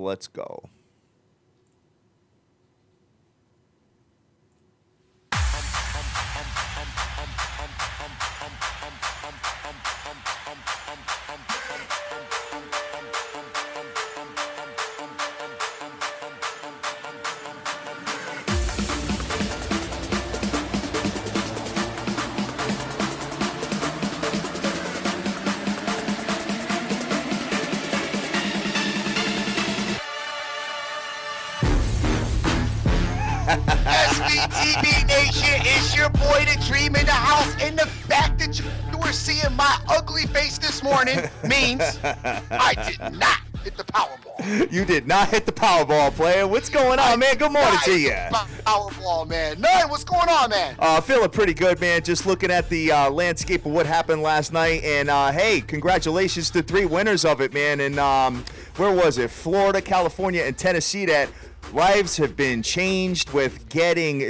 Let's go. SBTV Nation, it's your boy The Dream in the house, and the fact that you were seeing my ugly face this morning means I did not hit the Powerball. You did not hit the Powerball, player. What's going on, man? Good morning to you. Powerball, man. None. What's going on, man? Feeling pretty good, man. Just looking at the landscape of what happened last night, and hey, congratulations to 3 winners of it, man. And where was it? Florida, California, and Tennessee. That lives have been changed with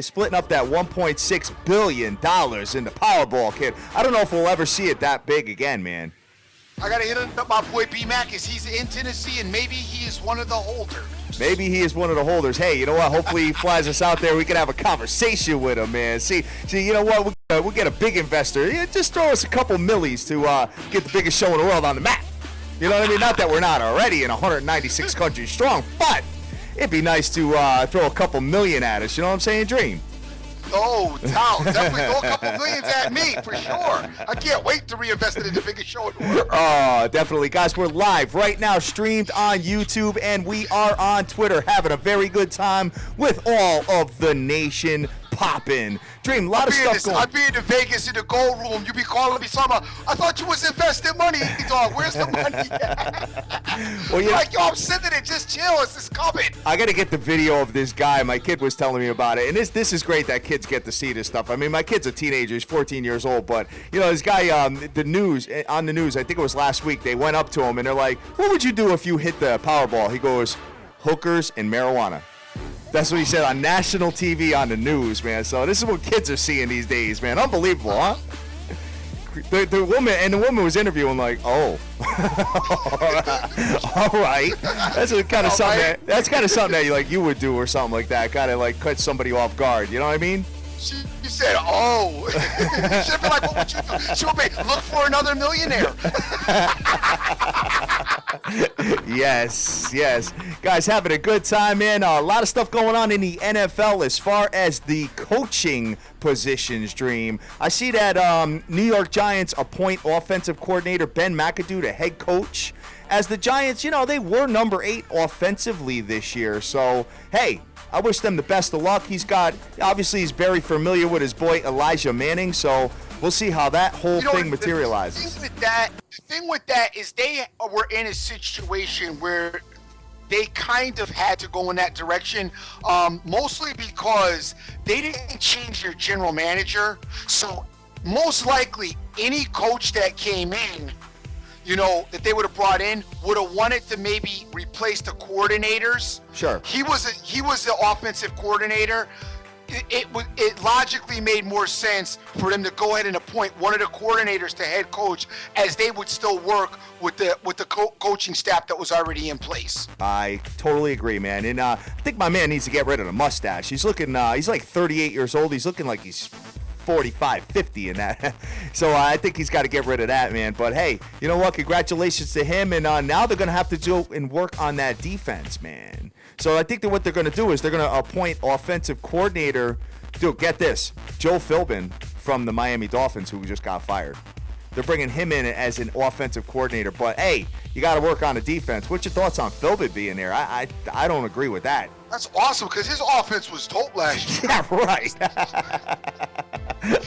splitting up that $1.6 billion in the Powerball, kid. I don't know if we'll ever see it that big again, man. I got to hit up my boy B-Mac, as he's in Tennessee, and maybe he is one of the holders. Maybe he is one of the holders. Hey, you know what? Hopefully he flies us out there. We can have a conversation with him, man. See, you know what? We'll get a big investor. Yeah, just throw us a couple millies to get the biggest show in the world on the map. You know what I mean? Not that we're not already in 196 countries strong, but it'd be nice to throw a couple million at us. You know what I'm saying, Dream? Oh, definitely throw a couple millions at me, for sure. I can't wait to reinvest it in the biggest show in the world. Oh, definitely. Guys, we're live right now, streamed on YouTube, and we are on Twitter, having a very good time with all of the nation popping. Dream, a lot of stuff going on. I'd be in Vegas in the gold room. You be calling me something. I thought you was investing money, dog. Where's the money at? Well, yeah. Like, yo, I'm sending it. Just chill. It's coming. I got to get the video of this guy. My kid was telling me about it. And this is great that kids get to see this stuff. I mean, my kid's a teenager. He's 14 years old. But, you know, this guy, on the news, I think it was last week, they went up to him and they're like, what would you do if you hit the Powerball? He goes, hookers and marijuana. That's what he said on national TV on the news, man. So this is what kids are seeing these days, man. Unbelievable, huh? The woman was interviewing like, oh, all right. That's kind of something. That's kind of something that you would do or something like that. Kind of like catch somebody off guard. You know what I mean? She said, oh. She'd be like, what would you do? She would be, look for another millionaire. Yes. Guys, having a good time, man. A lot of stuff going on in the NFL as far as the coaching positions, Dream. I see that New York Giants appoint offensive coordinator Ben McAdoo to head coach. As the Giants, you know, they were number 8 offensively this year. So, hey, I wish them the best of luck. Obviously, he's very familiar with his boy Elijah Manning, so we'll see how that whole thing materializes. The thing with that is they were in a situation where they kind of had to go in that direction, mostly because they didn't change their general manager. So most likely, any coach that came in, you know, that they would have brought in would have wanted to maybe replace the coordinators. Sure. He was the offensive coordinator. It logically made more sense for them to go ahead and appoint one of the coordinators to head coach, as they would still work with the coaching staff that was already in place. I totally agree, man. And I think my man needs to get rid of the mustache. He's looking. He's like 38 years old. He's looking like he's 45, 50 in that. So I think he's got to get rid of that, man. But hey, you know what? Congratulations to him. And now they're going to have to do and work on that defense, man. So I think that what they're going to do is they're going to appoint offensive coordinator. Dude, get this. Joe Philbin from the Miami Dolphins, who just got fired. They're bringing him in as an offensive coordinator. But hey, you got to work on the defense. What's your thoughts on Philbin being there? I don't agree with that. That's awesome, because his offense was dope last year. Yeah, right.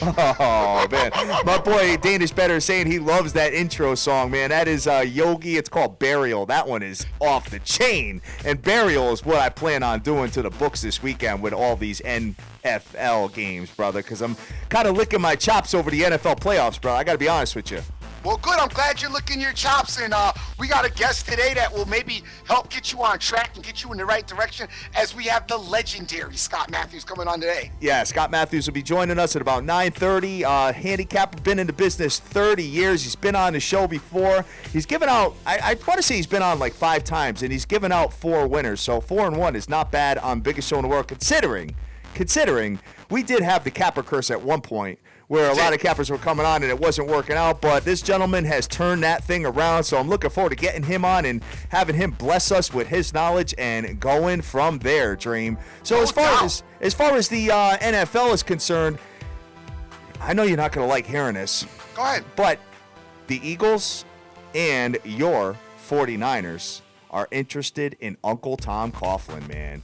Oh, man. My boy Danish Better is saying he loves that intro song, man. That is Yogi. It's called Burial. That one is off the chain. And Burial is what I plan on doing to the books this weekend with all these NFL games, brother, because I'm kind of licking my chops over the NFL playoffs, bro. I got to be honest with you. Well, good. I'm glad you're licking your chops, and we got a guest today that will maybe help get you on track and get you in the right direction as we have the legendary Scott Matthews coming on today. Yeah, Scott Matthews will be joining us at about 9:30. Handicapper, been in the business 30 years. He's been on the show before. He's given out, I want to say he's been on like 5 times, and he's given out 4 winners. So 4-1 is not bad on biggest show in the world, considering we did have the capper curse at one point, where a lot of cappers were coming on and it wasn't working out, but this gentleman has turned that thing around, so I'm looking forward to getting him on and having him bless us with his knowledge and going from there, Dream. So as far as the NFL is concerned, I know you're not going to like hearing this. Go ahead. But the Eagles and your 49ers are interested in Uncle Tom Coughlin, man.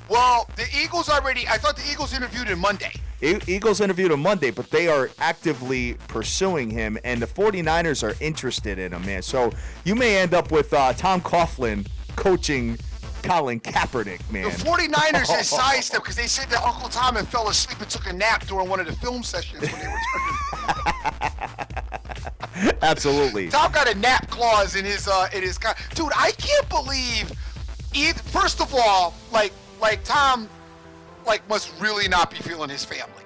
Well, the Eagles I thought the Eagles interviewed him Monday. Eagles interviewed him Monday, but they are actively pursuing him, and the 49ers are interested in him, man. So you may end up with Tom Coughlin coaching Colin Kaepernick, man. The 49ers has sized him because they said that Uncle Tom had fell asleep and took a nap during one of the film sessions when they were Absolutely. Tom got a nap clause in his dude, I can't believe first of all, like Tom must really not be feeling his family.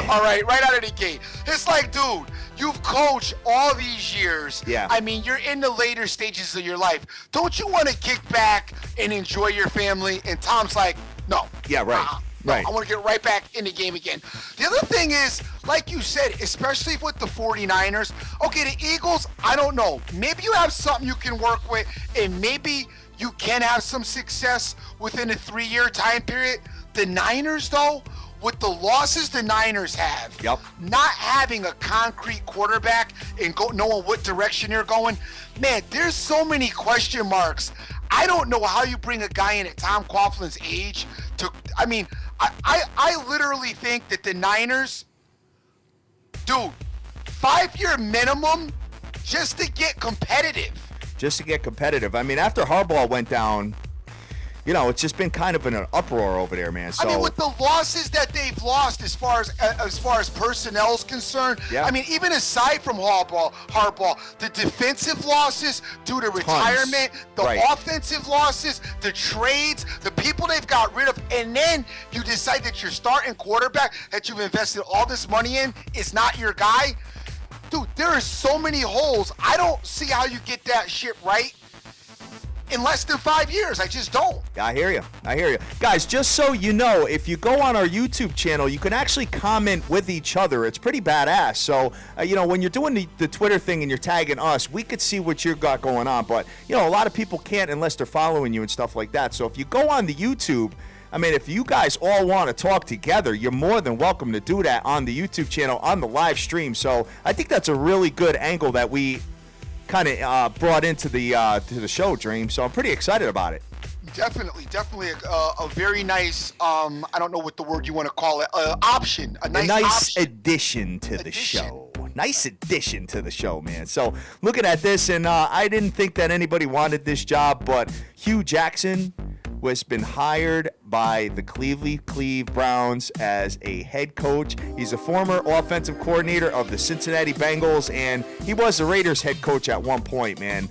All right out of the gate. It's like, dude, you've coached all these years. Yeah. I mean, you're in the later stages of your life. Don't you want to kick back and enjoy your family? And Tom's like, no. Yeah, right. No, right. I want to get right back in the game again. The other thing is, like you said, especially with the 49ers, okay, the Eagles, I don't know. Maybe you have something you can work with, and maybe you can have some success within a 3-year time period. The Niners, though, with the losses the Niners have, not having a concrete quarterback and knowing what direction you're going, man, there's so many question marks. I don't know how you bring a guy in at Tom Coughlin's age to, I mean, I literally think that the Niners, dude, 5-year minimum just to get competitive. I mean, after Harbaugh went down, you know, it's just been kind of an uproar over there, man. So, I mean, with the losses that they've lost as far as personnel's concerned, I mean, even aside from Harbaugh, the defensive losses due to retirement, the offensive losses, the trades, the people they've got rid of, and then you decide that your starting quarterback that you've invested all this money in is not your guy. Dude, there are so many holes. I don't see how you get that shit right in less than 5 years. I just don't. I hear you. Guys, just so you know, if you go on our YouTube channel, you can actually comment with each other. It's pretty badass. So, you know, when you're doing the Twitter thing and you're tagging us, we could see what you got going on. But, you know, a lot of people can't unless they're following you and stuff like that. So if you go on the YouTube, I mean, if you guys all want to talk together, you're more than welcome to do that on the YouTube channel, on the live stream. So I think that's a really good angle that we kind of brought into the to the show, Dream. So I'm pretty excited about it. Definitely a very nice, I don't know what the word you want to call it, option. A nice addition to the show. Nice addition to the show, man. So looking at this, and I didn't think that anybody wanted this job, but Hugh Jackson has been hired by the Cleveland Browns as a head coach. He's a former offensive coordinator of the Cincinnati Bengals, and he was the Raiders head coach at one point, man.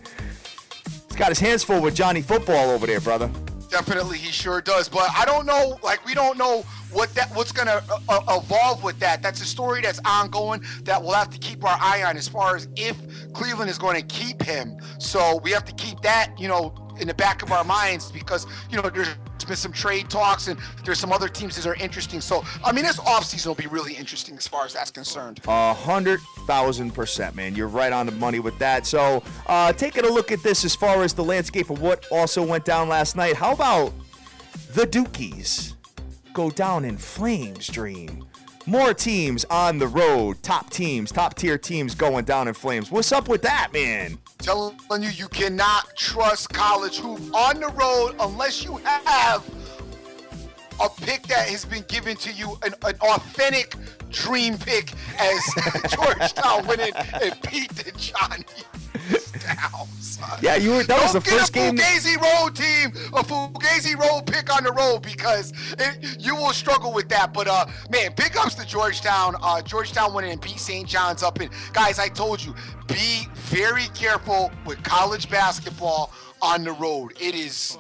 He's got his hands full with Johnny Football over there, brother. Definitely, he sure does. But I don't know, we don't know what's going to evolve with that. That's a story that's ongoing that we'll have to keep our eye on as far as if Cleveland is going to keep him. So we have to keep that, you know, in the back of our minds because, you know, there's been some trade talks and there's some other teams that are interesting. So, I mean, this offseason will be really interesting as far as that's concerned. 100,000%, man. You're right on the money with that. So, taking a look at this as far as the landscape of what also went down last night, how about the Dukies go down in flames, Dream? More teams on the road, top tier teams going down in flames. What's up with that, man? Telling you cannot trust college hoop on the road unless you have a pick that has been given to you, an authentic dream pick, as Georgetown went in and beat the Johnny. now, son. Yeah, that was the first game. Don't get a Fugazi road team, a Fugazi road pick on the road, because you will struggle with that. But, man, big ups to Georgetown. Georgetown went in and beat St. John's up. And, guys, I told you, be very careful with college basketball on the road. It is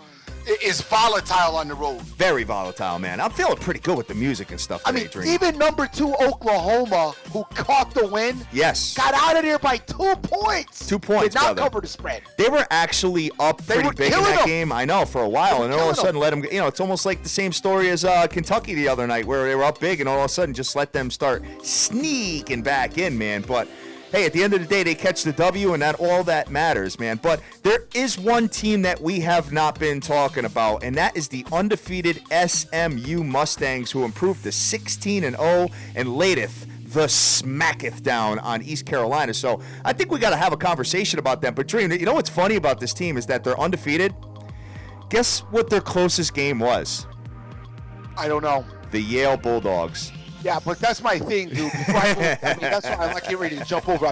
volatile on the road. Very volatile, man. I'm feeling pretty good with the music and stuff today, Dream. Even number 2 Oklahoma, who caught the win, yes, got out of there by 2 points. 2 points, did not brother. cover the spread. They were actually up pretty big in that game. I know, for a while, and then all of a sudden let them. It's almost like the same story as Kentucky the other night, where they were up big, and all of a sudden just let them start sneaking back in, man. But hey, at the end of the day, they catch the W, and all that matters, man. But there is one team that we have not been talking about, and that is the undefeated SMU Mustangs, who improved to 16-0 and lateth the smacketh down on East Carolina. So I think we got to have a conversation about them. But Dream, you know what's funny about this team is that they're undefeated. Guess what their closest game was? I don't know. The Yale Bulldogs. Yeah, but that's my thing, dude. That's why I'm not getting ready to jump over.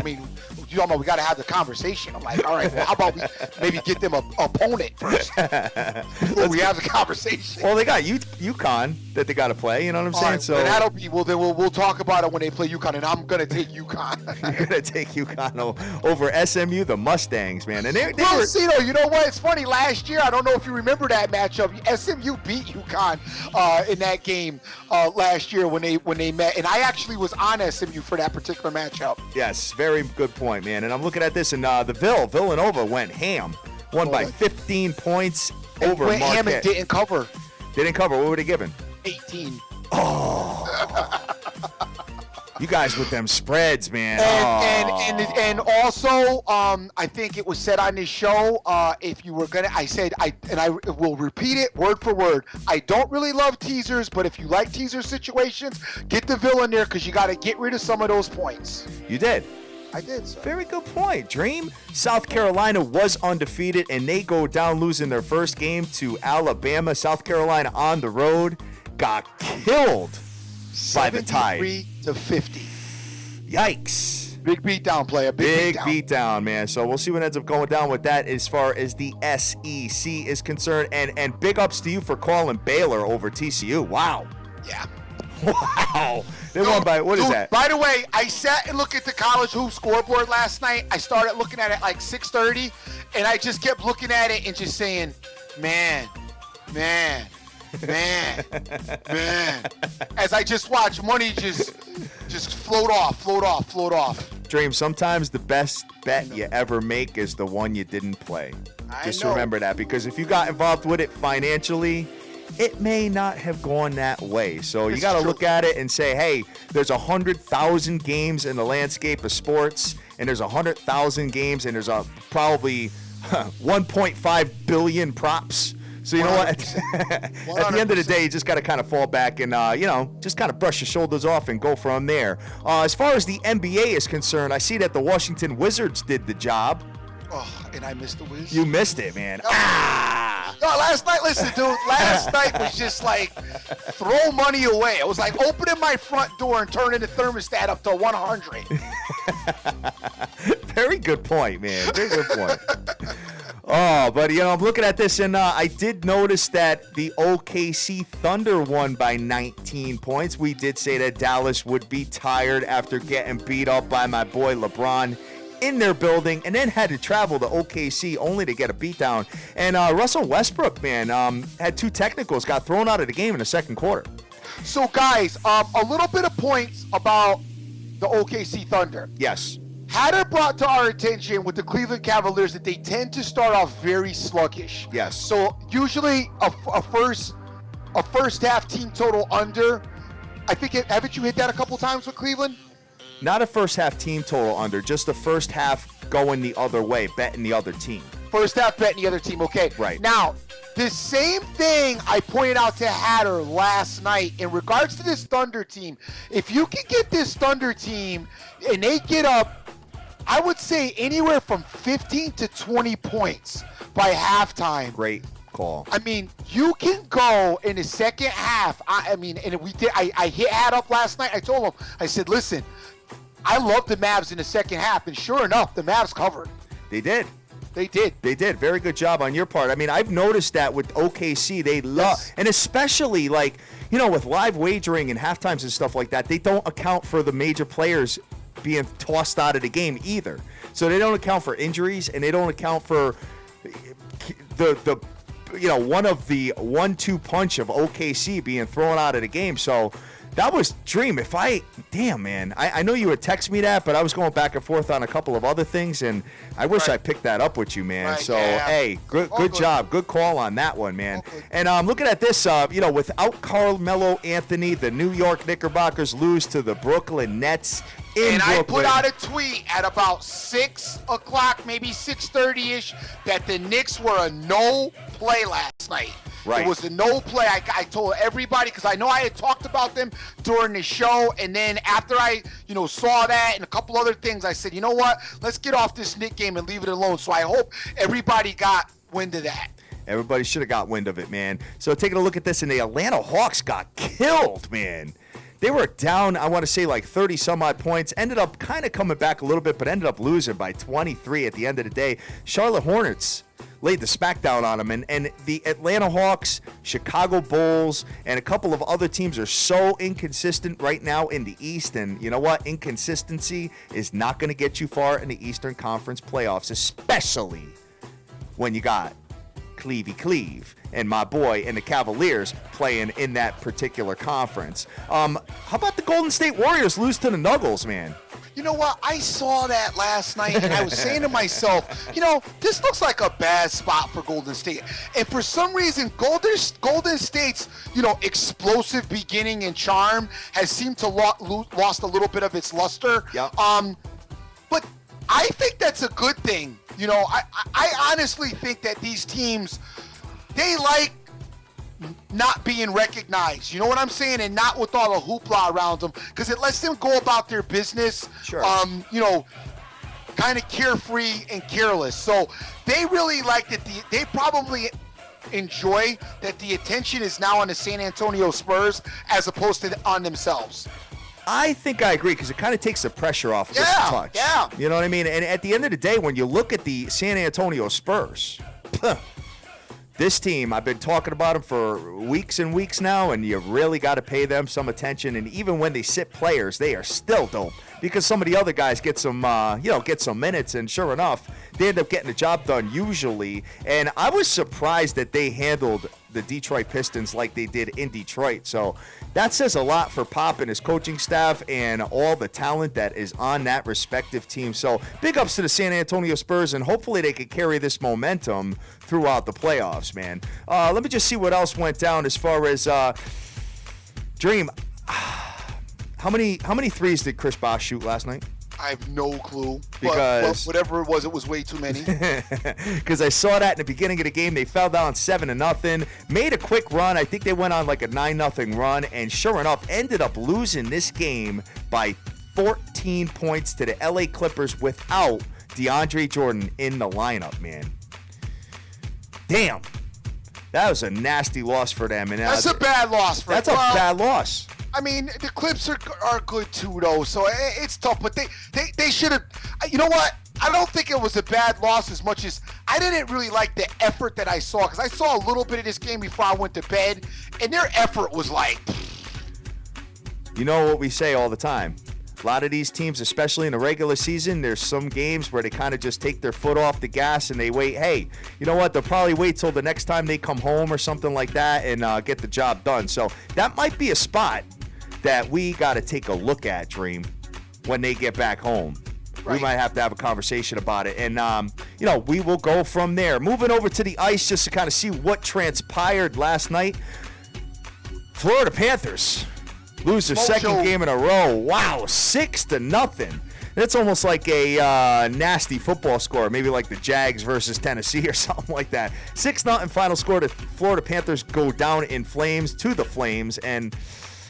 You all know we got to have the conversation. I'm like, all right, well, how about we maybe get them an opponent first before we have the conversation? Well, they got UConn that they got to play. You know what I'm saying? Right, so that'll be. Well, then we'll talk about it when they play UConn, and I'm gonna take UConn. You're gonna take UConn over SMU, the Mustangs, man. And they well, were. See, though, you know what? It's funny. Last year, I don't know if you remember that matchup. SMU beat UConn in that game last year when they met, and I actually was on SMU for that particular matchup. Yes, very good point, man. And I'm looking at this, and Villanova went ham, won by 15 points over Marquette. Went ham and didn't cover. They didn't cover. What were they given? 18. Oh. You guys with them spreads, man. And also, I think it was said on this show, if you were gonna, I will repeat it word for word. I don't really love teasers, but if you like teaser situations, get the Ville in there, because you got to get rid of some of those points. You did. I did, sir. Very good point, Dream. South Carolina was undefeated, and they go down losing their first game to Alabama. South Carolina on the road got killed by the Tide. 73-50. Yikes. Big beatdown, player. Big beatdown, man. So we'll see what ends up going down with that as far as the SEC is concerned. And big ups to you for calling Baylor over TCU. Wow. Yeah. Wow. They won by, what is that? By the way, I sat and looked at the college hoop scoreboard last night. I started looking at it like 6:30, and I just kept looking at it and just saying, man. As I just watch money just float off. Dream, sometimes the best bet you ever make is the one you didn't play. Just remember that, because if you got involved with it financially, it may not have gone that way. So you got to look at it and say, hey, there's 100,000 games in the landscape of sports, and there's 100,000 games, and there's probably 1.5 billion props. So you know what? At the end of the day, you just got to kind of fall back and, just kind of brush your shoulders off and go from there. As far as the NBA is concerned, I see that the Washington Wizards did the job. Oh, and I missed the Wiz. You missed it, man. No, last night, listen, dude. Last night was just like throw money away. It was like opening my front door and turning the thermostat up to 100. Very good point, man. Very good point. Oh, but, I'm looking at this, and I did notice that the OKC Thunder won by 19 points. We did say that Dallas would be tired after getting beat up by my boy LeBron in their building, and then had to travel to OKC only to get a beatdown. And Russell Westbrook, man, had 2 technicals, got thrown out of the game in the second quarter. So, guys, a little bit of points about the OKC Thunder. Yes. Had it brought to our attention with the Cleveland Cavaliers that they tend to start off very sluggish. Yes. So usually a first half team total under. I think haven't you hit that a couple times with Cleveland? Not a first half team total under, just the first half going the other way, betting the other team. First half betting the other team, okay. Right. Now, the same thing I pointed out to Hatter last night in regards to this Thunder team. If you can get this Thunder team and they get up, I would say anywhere from 15 to 20 points by halftime. Great call. I mean, you can go in the second half. And we did. I hit Hat up last night. I told him, I said, listen, I love the Mavs in the second half. And sure enough, the Mavs covered. They did. They did. They did. Very good job on your part. I mean, I've noticed that with OKC, they love, and especially like, with live wagering and halftimes and stuff like that, they don't account for the major players being tossed out of the game either. So they don't account for injuries, and they don't account for the one of the 1-2 punch of OKC being thrown out of the game. So that was Dream. Damn, man. I know you would text me that, but I was going back and forth on a couple of other things, and I wish I picked that up with you, man. Right, so, yeah. hey, good job. Good call on that one, man. And looking at this, without Carmelo Anthony, the New York Knickerbockers lose to the Brooklyn Nets in Brooklyn. I put out a tweet at about 6 o'clock, maybe 6:30-ish, that the Knicks were a no-play last night. Right. It was a no play. I told everybody, because I know I had talked about them during the show, and then after I, saw that and a couple other things, I said, you know what? Let's get off this Knick game and leave it alone. So I hope everybody got wind of that. Everybody should have got wind of it, man. So taking a look at this, and the Atlanta Hawks got killed, man. They were down, I want to say, like 30-some-odd points. Ended up kind of coming back a little bit, but ended up losing by 23 at the end of the day. Charlotte Hornets laid the smackdown on them, and the Atlanta Hawks, Chicago Bulls, and a couple of other teams are so inconsistent right now in the East, and you know what? Inconsistency is not going to get you far in the Eastern Conference playoffs, especially when you got Cleve and my boy and the Cavaliers playing in that particular conference. How about the Golden State Warriors lose to the Nuggets, man? You know what? I saw that last night, and I was saying to myself, this looks like a bad spot for Golden State. And for some reason, Golden State's, explosive beginning and charm has seemed to lost a little bit of its luster. Yep. But I think that's a good thing. I honestly think that these teams, they like not being recognized, you know what I'm saying, and not with all the hoopla around them, because it lets them go about their business, sure. Kind of carefree and careless. So they really like that. They probably enjoy that the attention is now on the San Antonio Spurs as opposed to on themselves. I think I agree, because it kind of takes the pressure off just a touch. Yeah. You know what I mean? And at the end of the day, when you look at the San Antonio Spurs, this team, I've been talking about them for weeks and weeks now, and you really got to pay them some attention. And even when they sit players, they are still dope, because some of the other guys get some minutes, and sure enough, they end up getting the job done usually. And I was surprised that they handled the Detroit Pistons like they did in Detroit. So that says a lot for Pop and his coaching staff and all the talent that is on that respective team. So big ups to the San Antonio Spurs, and hopefully they could carry this momentum throughout the playoffs, man. Let me just see what else went down as far as Dream. How many threes did Chris Bosh shoot last night? I have no clue. Because but whatever it was way too many. Because I saw that in the beginning of the game. They fell down 7-0, made a quick run. I think they went on like a 9-0 run, and sure enough, ended up losing this game by 14 points to the LA Clippers without DeAndre Jordan in the lineup, man. Damn. That was a nasty loss for them. And that's a bad loss for them. That's a bad loss. I mean, the Clips are good too, though, so it's tough. But they should have. You know what? I don't think it was a bad loss as much as I didn't really like the effort that I saw, because I saw a little bit of this game before I went to bed, and their effort was like. You know what we say all the time. A lot of these teams, especially in the regular season, there's some games where they kind of just take their foot off the gas and they wait. Hey, you know what? They'll probably wait till the next time they come home or something like that and get the job done. So that might be a spot that we got to take a look at, Dream, when they get back home. Right. We might have to have a conversation about it. And, we will go from there. Moving over to the ice just to kind of see what transpired last night. Florida Panthers lose their second game in a row. Wow, 6-0. That's almost like a nasty football score, maybe like the Jags versus Tennessee or something like that. 6-0 final score. The Florida Panthers go down in flames to the Flames. And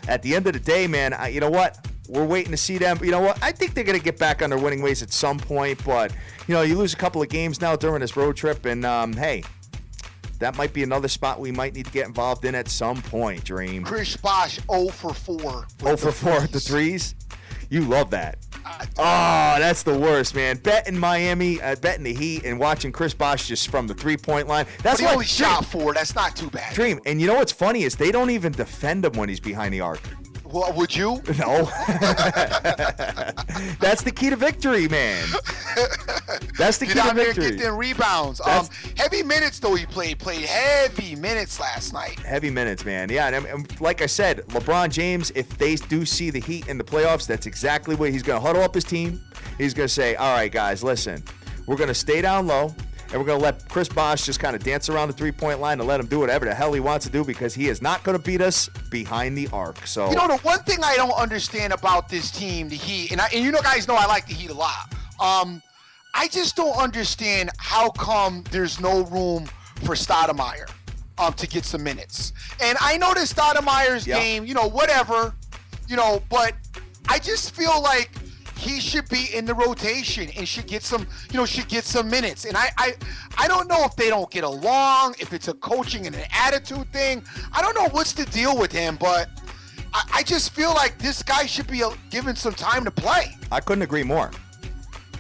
at the end of the day, man, you know what? We're waiting to see them. You know what? I think they're going to get back on their winning ways at some point. But, you lose a couple of games now during this road trip. And, hey, that might be another spot we might need to get involved in at some point, Dream. Chris Bosh 0 for 4. 0 for 4 at the threes? You love that. Oh, that's the worst, man. Betting Miami, betting the Heat, and watching Chris Bosh just from the three-point line. That's but he only shot 4. That's not too bad. Dream. And you know what's funny is they don't even defend him when he's behind the arc. Well, would you? No. That's the key to victory, man. That's the key to victory. Get them rebounds. Heavy minutes, though, he played heavy minutes last night. Heavy minutes, man. Yeah, and like I said, LeBron James, if they do see the Heat in the playoffs, that's exactly what he's going to huddle up his team. He's going to say, all right, guys, listen, we're going to stay down low. And we're going to let Chris Bosh just kind of dance around the three-point line and let him do whatever the hell he wants to do because he is not going to beat us behind the arc. So the one thing I don't understand about this team, the Heat, and you guys know I like the Heat a lot. I just don't understand how come there's no room for Stoudemire to get some minutes. And I know this Stoudemire's game, whatever, but I just feel like he should be in the rotation and should get some minutes. And I don't know if they don't get along, if it's a coaching and an attitude thing. I don't know what's the deal with him, but I just feel like this guy should be given some time to play. I couldn't agree more.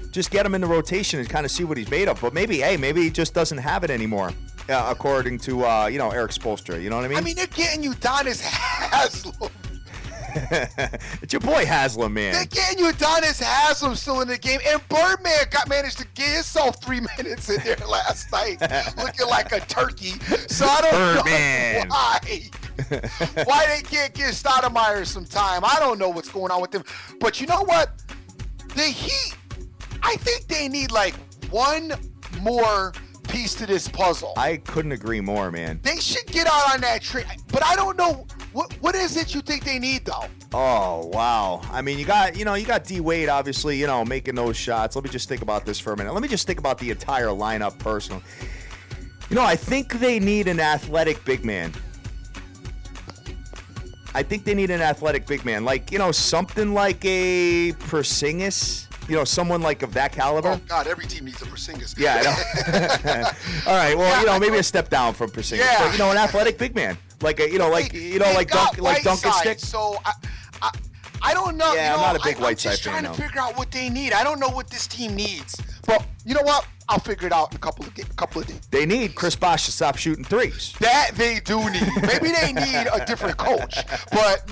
Just get him in the rotation and kind of see what he's made of. But maybe he just doesn't have it anymore, according to Eric Spoelstra. You know what I mean? I mean, they're getting you Udonis Haslem. It's your boy Haslam, man. They're getting you Udonis Haslem still in the game. And Birdman managed to get himself 3 minutes in there last night, looking like a turkey. So I don't know why they can't give Stoudemire some time. I don't know what's going on with them. But you know what? The Heat, I think they need like one more piece to this puzzle. I couldn't agree more, man. They should get out on that trade. But I don't know. What is it you think they need, though? Oh, wow. I mean, you got D Wade, obviously, making those shots. Let me just think about this for a minute. Let me just think about the entire lineup personally. I think they need an athletic big man. Like, something like a Porzingis. Someone like of that caliber. Oh God, every team needs a Porzingis. Yeah, I know. All right, well, maybe a step down from Porzingis. Yeah. But, an athletic big man, like Duncan Stick. So I don't know. Yeah, I'm not a big Whiteside fan. I'm just trying to figure out what they need. I don't know what this team needs. But you know what? I'll figure it out in a couple of days. They need Chris Bosh to stop shooting threes. That they do need. Maybe they need a different coach. But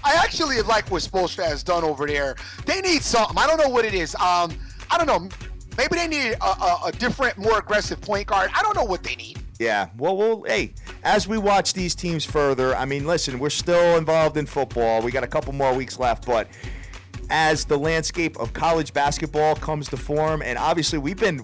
I actually like what Spoelstra has done over there. They need something. I don't know what it is. I don't know. Maybe they need a different, more aggressive point guard. I don't know what they need. Yeah. Well, hey, as we watch these teams further, I mean, listen, we're still involved in football. We got a couple more weeks left, but as the landscape of college basketball comes to form, and obviously we've been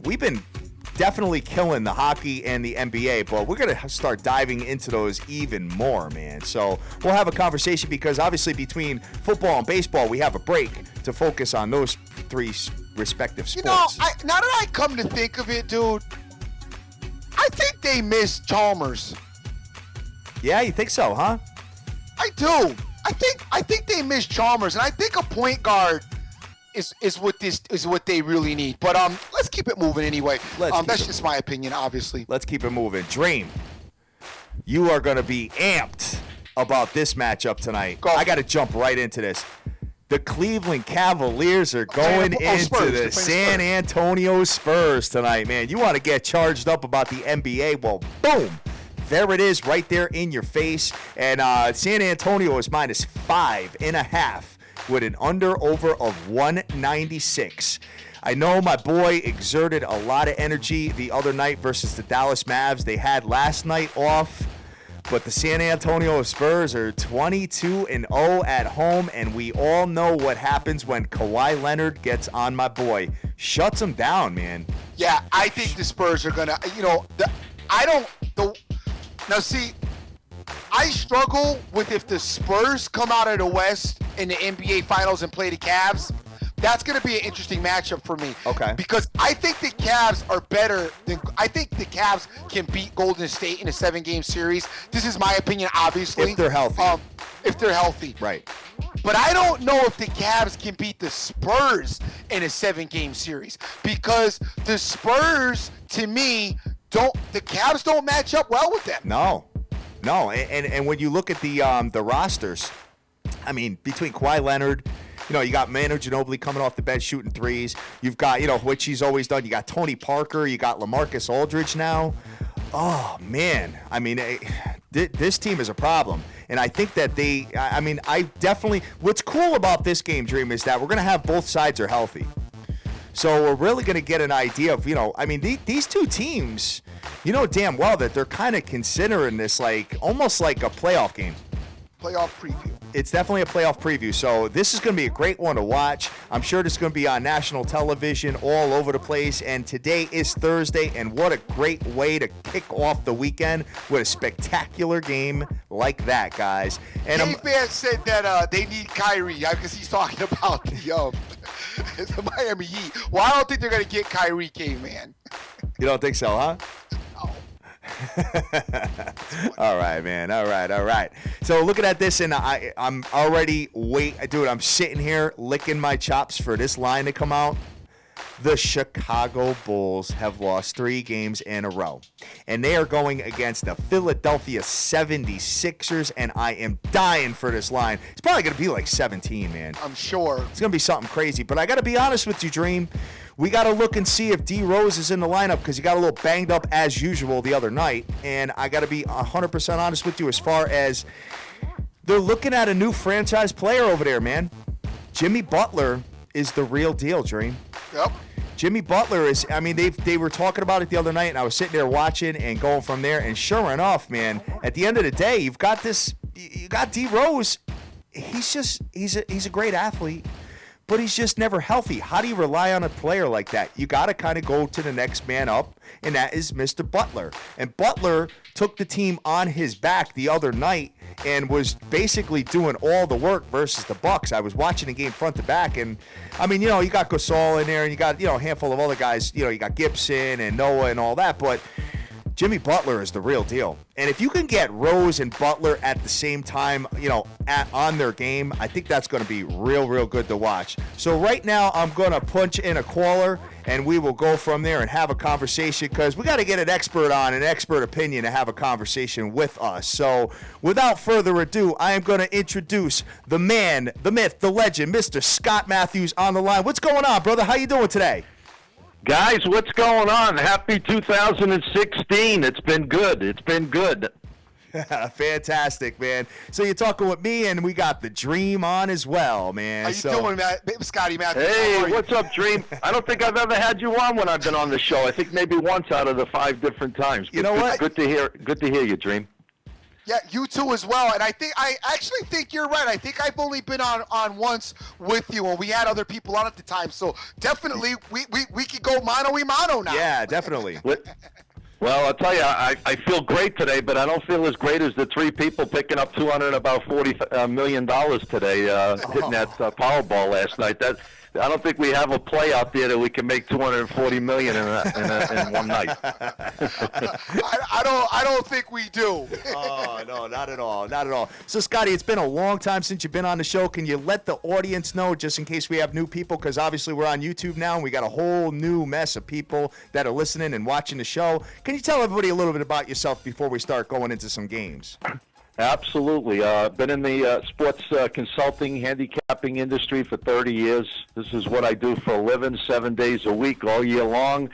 definitely killing the hockey and the NBA, but we're going to start diving into those even more, man. So we'll have a conversation because obviously between football and baseball, we have a break to focus on those three respective sports. Now that I come to think of it, dude, I think they missed Chalmers. Yeah, you think so, huh? I do. I think they miss Chalmers, and I think a point guard is what they really need. But let's keep it moving anyway. That's just my opinion, obviously. Let's keep it moving. Dream, you are going to be amped about this matchup tonight. I got to jump right into this. The Cleveland Cavaliers are going into the San Antonio Spurs tonight, man. You want to get charged up about the NBA? Well, boom. There it is right there in your face. And San Antonio is minus 5.5 with an under-over of 196. I know my boy exerted a lot of energy the other night versus the Dallas Mavs. They had last night off, but the San Antonio Spurs are 22-0 at home, and we all know what happens when Kawhi Leonard gets on my boy. Shuts him down, man. Yeah, I think the Spurs are going to, now, see, I struggle with if the Spurs come out of the West in the NBA Finals and play the Cavs. That's going to be an interesting matchup for me. Okay. Because I think the Cavs are better than – I think the Cavs can beat Golden State in a 7-game series. This is my opinion, obviously. If they're healthy. Right. But I don't know if the Cavs can beat the Spurs in a 7-game series. Because the Spurs, to me – the Cavs don't match up well with them. No, and when you look at the rosters, I mean, between Kawhi Leonard, You got Manu Ginobili coming off the bench shooting threes. You've got, which he's always done. You got Tony Parker. You got LaMarcus Aldridge now. Oh, man. I mean, this team is a problem. And I think that what's cool about this game, Dream, is that we're going to have both sides are healthy. So we're really going to get an idea of, these two teams, damn well that they're kind of considering this almost like a playoff game. Playoff preview. It's definitely a playoff preview. So this is going to be a great one to watch. I'm sure this is going to be on national television all over the place. And today is Thursday, and what a great way to kick off the weekend with a spectacular game like that, guys. And K-Fan said that they need Kyrie because he's talking about the Miami Heat. Well, I don't think they're going to get Kyrie, K-Man. You don't think so, huh? All right, man. All right. So looking at this, and I'm already dude, I'm sitting here licking my chops for this line to come out. The Chicago Bulls have lost 3 games in a row, and they are going against the Philadelphia 76ers, and I am dying for this line. It's probably going to be like 17, man. I'm sure. It's going to be something crazy, but I got to be honest with you, Dream. We got to look and see if D. Rose is in the lineup because he got a little banged up as usual the other night, and I got to be 100% honest with you as far as they're looking at a new franchise player over there, man. Jimmy Butler is the real deal, Dream. Yep. Jimmy Butler is, they were talking about it the other night, and I was sitting there watching and going from there, and sure enough, man, at the end of the day, you got D. Rose. He's a great athlete, but he's just never healthy. How do you rely on a player like that? You got to kind of go to the next man up, and that is Mr. Butler. And Butler took the team on his back the other night and was basically doing all the work versus the Bucks. I was watching the game front to back, and you got Gasol in there, and you got a handful of other guys. You got Gibson and Noah and all that, but Jimmy Butler is the real deal. And if you can get Rose and Butler at the same time, on their game, I think that's going to be real, real good to watch. So right now, I'm going to punch in a caller, and we will go from there and have a conversation because we got to get an expert on, an expert opinion to have a conversation with us. So without further ado, I am going to introduce the man, the myth, the legend, Mr. Scott Matthews on the line. What's going on, brother? How you doing today? Guys, what's going on? Happy 2016. It's been good. Fantastic, man. So you're talking with me, and we got the Dream on as well, man. How you doing, Scotty Matthews? Hey, what's up, Dream? I don't think I've ever had you on when I've been on the show. I think maybe once out of the 5 different times. You know what? Good to hear you, Dream. Yeah, you too as well. And I actually think you're right. I think I've only been on once with you, and we had other people on at the time. So definitely, we could go mano-a-mano now. Yeah, definitely. Well, I'll tell you, I feel great today, but I don't feel as great as the 3 people picking up $240 million today, hitting that Powerball last night. I don't think we have a play out there that we can make $240 million in one night. I don't think we do. Oh, no, not at all. So, Scotty, it's been a long time since you've been on the show. Can you let the audience know, just in case we have new people, because obviously we're on YouTube now, and we got a whole new mess of people that are listening and watching the show. Can you tell everybody a little bit about yourself before we start going into some games? Absolutely. Been in the sports consulting, handicapping industry for 30 years. This is what I do for a living, 7 days a week, all year long.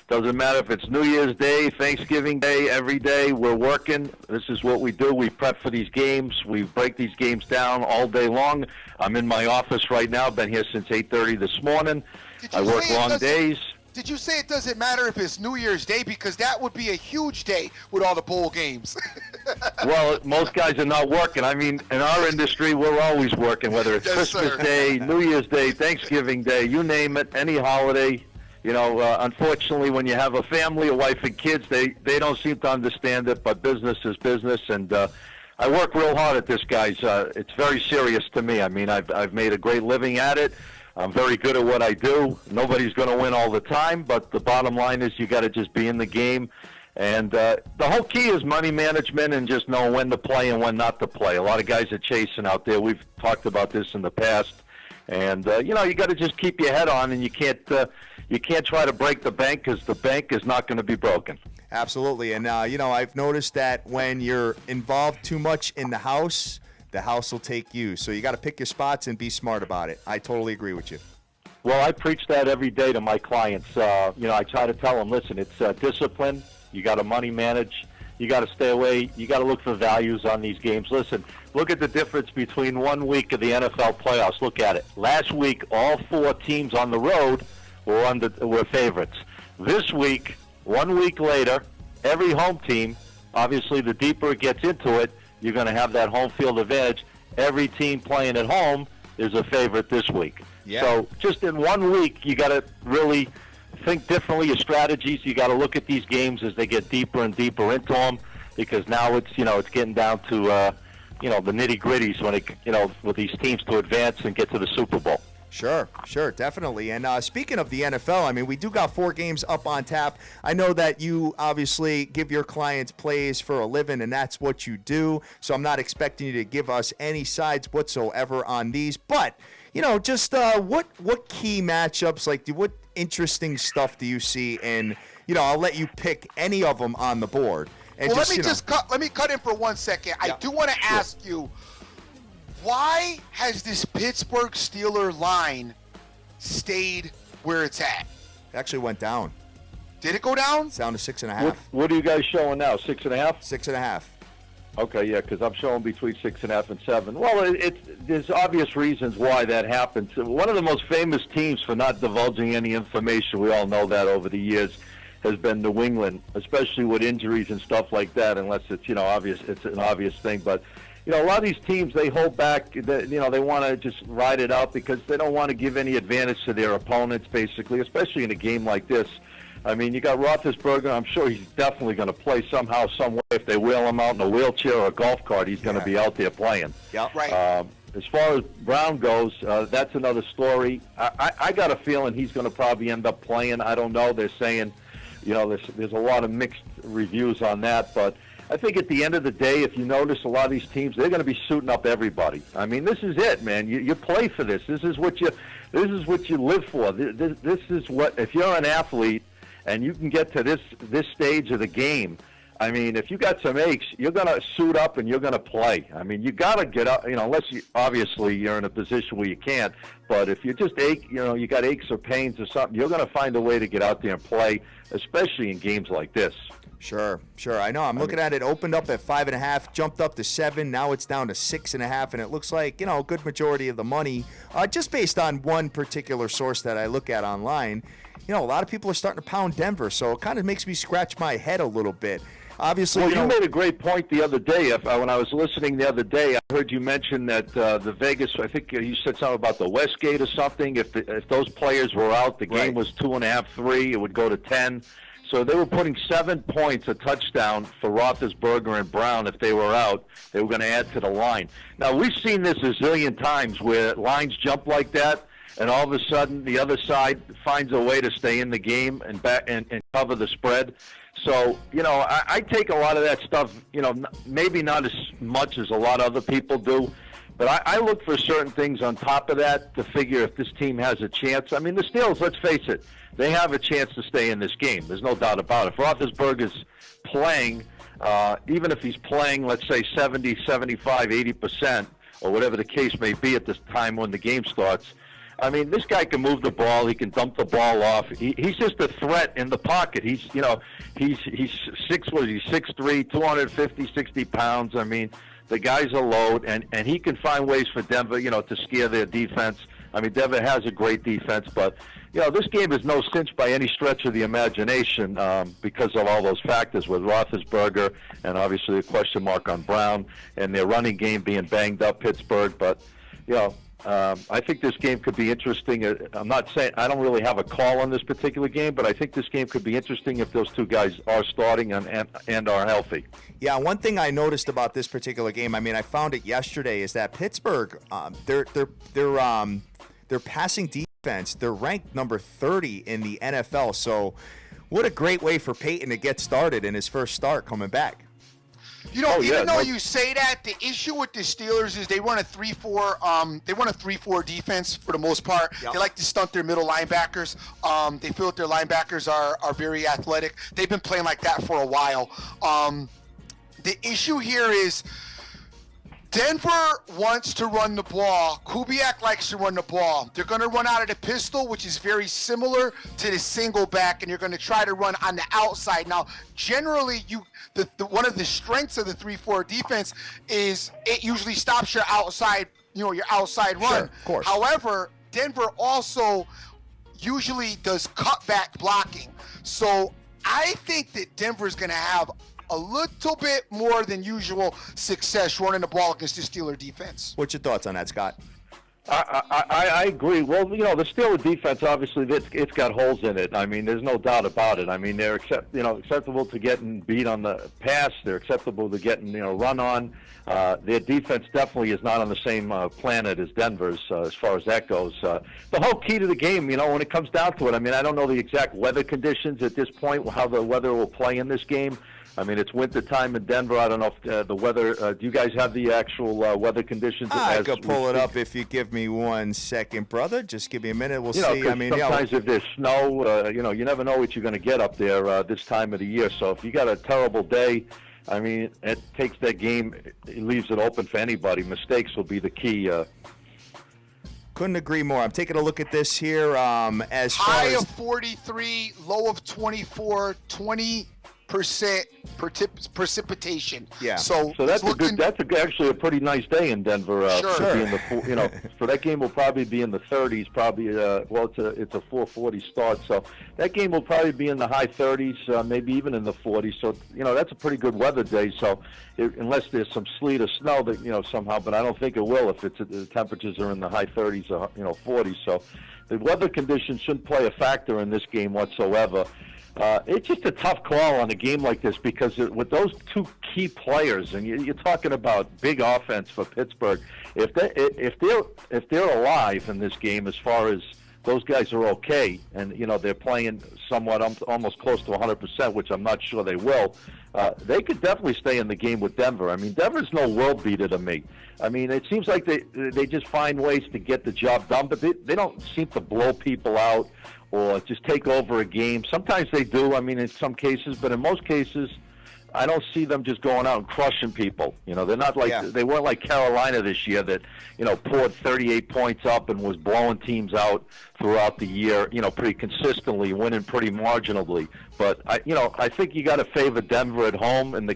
Doesn't matter if it's New Year's Day, Thanksgiving Day, every day we're working. This is what we do. We prep for these games. We break these games down all day long. I'm in my office right now. Been here since 8:30 this morning. I work long days. Did you say it doesn't matter if it's New Year's Day? Because that would be a huge day with all the bowl games. Well, most guys are not working. I mean, in our industry, we're always working, whether it's Christmas Day, New Year's Day, Thanksgiving Day, you name it, any holiday. Unfortunately, when you have a family, a wife and kids, they don't seem to understand it, but business is business. And I work real hard at this, guys. It's very serious to me. I mean, I've made a great living at it. I'm very good at what I do. Nobody's going to win all the time, but the bottom line is you got to just be in the game. And the whole key is money management and just know when to play and when not to play. A lot of guys are chasing out there. We've talked about this in the past. And, you got to just keep your head on, and you can't try to break the bank because the bank is not going to be broken. Absolutely. And, I've noticed that when you're involved too much in the house, the house will take you. So you got to pick your spots and be smart about it. I totally agree with you. Well, I preach that every day to my clients. I try to tell them, listen, it's discipline. You got to money manage. You got to stay away. You got to look for values on these games. Listen, look at the difference between 1 week of the NFL playoffs. Look at it. Last week, all 4 teams on the road were favorites. This week, 1 week later, every home team, obviously the deeper it gets into it, you're going to have that home field advantage. Every team playing at home is a favorite this week. Yeah. So just in 1 week, you got to really think differently. Your strategies, you got to look at these games as they get deeper and deeper into them, because now it's getting down to the nitty-gritties when with these teams to advance and get to the Super Bowl. Sure, definitely. And speaking of the NFL, I mean, we do got 4 games up on tap. I know that you obviously give your clients plays for a living, and that's what you do. So I'm not expecting you to give us any sides whatsoever on these. But, just what key matchups, what interesting stuff do you see? And, I'll let you pick any of them on the board. And well, let me cut in for 1 second. Yeah. I do want to ask you, why has this Pittsburgh Steelers line stayed where it's at? It actually went down. Did it go down? It's down to 6.5. What are you guys showing now? 6.5? 6.5. Okay, yeah, because I'm showing between 6.5 and 7. Well, there's obvious reasons why that happens. One of the most famous teams for not divulging any information, we all know that over the years, has been New England, especially with injuries and stuff like that. Unless it's obvious, it's an obvious thing, but. A lot of these teams, they hold back. They want to just ride it out because they don't want to give any advantage to their opponents, basically, especially in a game like this. I mean, you got Roethlisberger. I'm sure he's definitely going to play somehow, some way. If they wheel him out in a wheelchair or a golf cart, he's going to be out there playing. Yeah, right. As far as Brown goes, that's another story. I got a feeling he's going to probably end up playing. I don't know. They're saying, there's a lot of mixed reviews on that, but I think at the end of the day, if you notice, a lot of these teams, they're going to be suiting up everybody. I mean, this is it, man. You play for this. This is what you live for. This is what, if you're an athlete and you can get to this stage of the game, I mean, if you got some aches, you're going to suit up and you're going to play. I mean, you got to get up, unless obviously you're in a position where you can't. But if you just ache, you got aches or pains or something, you're going to find a way to get out there and play, especially in games like this. Sure. I know. I'm looking at it. Opened up at 5.5, jumped up to 7. Now it's down to 6.5, and it looks like a good majority of the money, just based on one particular source that I look at online. A lot of people are starting to pound Denver, so it kind of makes me scratch my head a little bit. Obviously, well, you made a great point the other day. When I was listening the other day, I heard you mention that the Vegas. I think you said something about the Westgate or something. If those players were out, the game was 2.5, 3. It would go to 10. So they were putting 7 points, a touchdown for Roethlisberger and Brown. If they were out, they were going to add to the line. Now, we've seen this a zillion times where lines jump like that, and all of a sudden the other side finds a way to stay in the game and cover the spread. So, I take a lot of that stuff, maybe not as much as a lot of other people do, but I look for certain things on top of that to figure if this team has a chance. I mean, the Steelers, let's face it, they have a chance to stay in this game. There's no doubt about it. If Roethlisberger's playing, even if he's playing, let's say 70, 75, 80%, or whatever the case may be at this time when the game starts, I mean, this guy can move the ball. He can dump the ball off. He's just a threat in the pocket. He's 6'3", 250, 60 pounds. I mean, the guy's a load, and he can find ways for Denver, to scare their defense. I mean, Denver has a great defense, but, this game is no cinch by any stretch of the imagination because of all those factors with Roethlisberger and obviously a question mark on Brown and their running game being banged up, Pittsburgh. But, I think this game could be interesting. I'm not saying I don't really have a call on this particular game, but I think this game could be interesting if those two guys are starting and are healthy. Yeah, one thing I noticed about this particular game, I mean, I found it yesterday, is that Pittsburgh, their passing defense, they're ranked number 30 in the NFL. So, what a great way for Peyton to get started in his first start coming back. Even though you say that, the issue with the Steelers is they run a 3-4. They run a 3-4 defense for the most part. Yep. They like to stunt their middle linebackers. They feel that their linebackers are very athletic. They've been playing like that for a while. The issue here is Denver wants to run the ball. Kubiak likes to run the ball. They're going to run out of the pistol, which is very similar to the single back, and you're going to try to run on the outside. Now, generally, one of the strengths of the 3-4 defense is it usually stops your outside, your outside run. Sure, of course. However, Denver also usually does cutback blocking. So I think that Denver's going to have a little bit more than usual success running the ball against the Steeler defense. What's your thoughts on that, Scott? I agree. Well, the Steeler defense, obviously, it's got holes in it. I mean, there's no doubt about it. I mean, they're acceptable to getting beat on the pass. They're acceptable to getting run on. Their defense definitely is not on the same planet as Denver's as far as that goes. The whole key to the game, when it comes down to it, I mean, I don't know the exact weather conditions at this point, how the weather will play in this game. I mean, it's winter time in Denver. I don't know if the weather. Do you guys have the actual weather conditions? I could pull it up if you give me 1 second, brother. Just give me a minute. We'll see. I mean, sometimes if there's snow, you never know what you're going to get up there this time of the year. So if you got a terrible day, I mean, it takes that game, it leaves it open for anybody. Mistakes will be the key. Couldn't agree more. I'm taking a look at this here. As far high as of 43, low of 24, 20% precipitation. Yeah. So that's actually a pretty nice day in Denver. Sure. To be in the, for that game will probably be in the 30s. Probably it's a 4:40 start, so that game will probably be in the high 30s, maybe even in the 40s. So that's a pretty good weather day. So unless there's some sleet or snow that somehow, but I don't think it will if the temperatures are in the high 30s or 40s. So the weather conditions shouldn't play a factor in this game whatsoever. It's just a tough call on a game like this because with those two key players, and you're talking about big offense for Pittsburgh. If they're alive in this game, as far as those guys are okay, and they're playing somewhat almost close to 100%, which I'm not sure they will. They could definitely stay in the game with Denver. I mean, Denver's no world beater to me. I mean, it seems like they just find ways to get the job done, but they don't seem to blow people out or just take over a game. Sometimes they do, I mean, in some cases, but in most cases, I don't see them just going out and crushing people. They're not like they weren't like Carolina this year that, poured 38 points up and was blowing teams out throughout the year, pretty consistently, winning pretty marginally. But I think you got to favor Denver at home and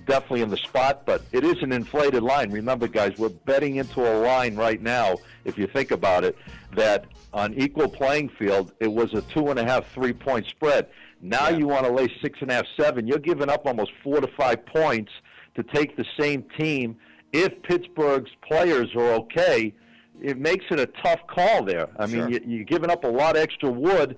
definitely in the spot, but it is an inflated line. Remember, guys, we're betting into a line right now, if you think about it, that on equal playing field, it was a 2.5, 3-point spread. Now you want to lay 6.5, 7. You're giving up almost 4 to 5 points to take the same team. If Pittsburgh's players are okay, it makes it a tough call there. I mean, you're giving up a lot of extra wood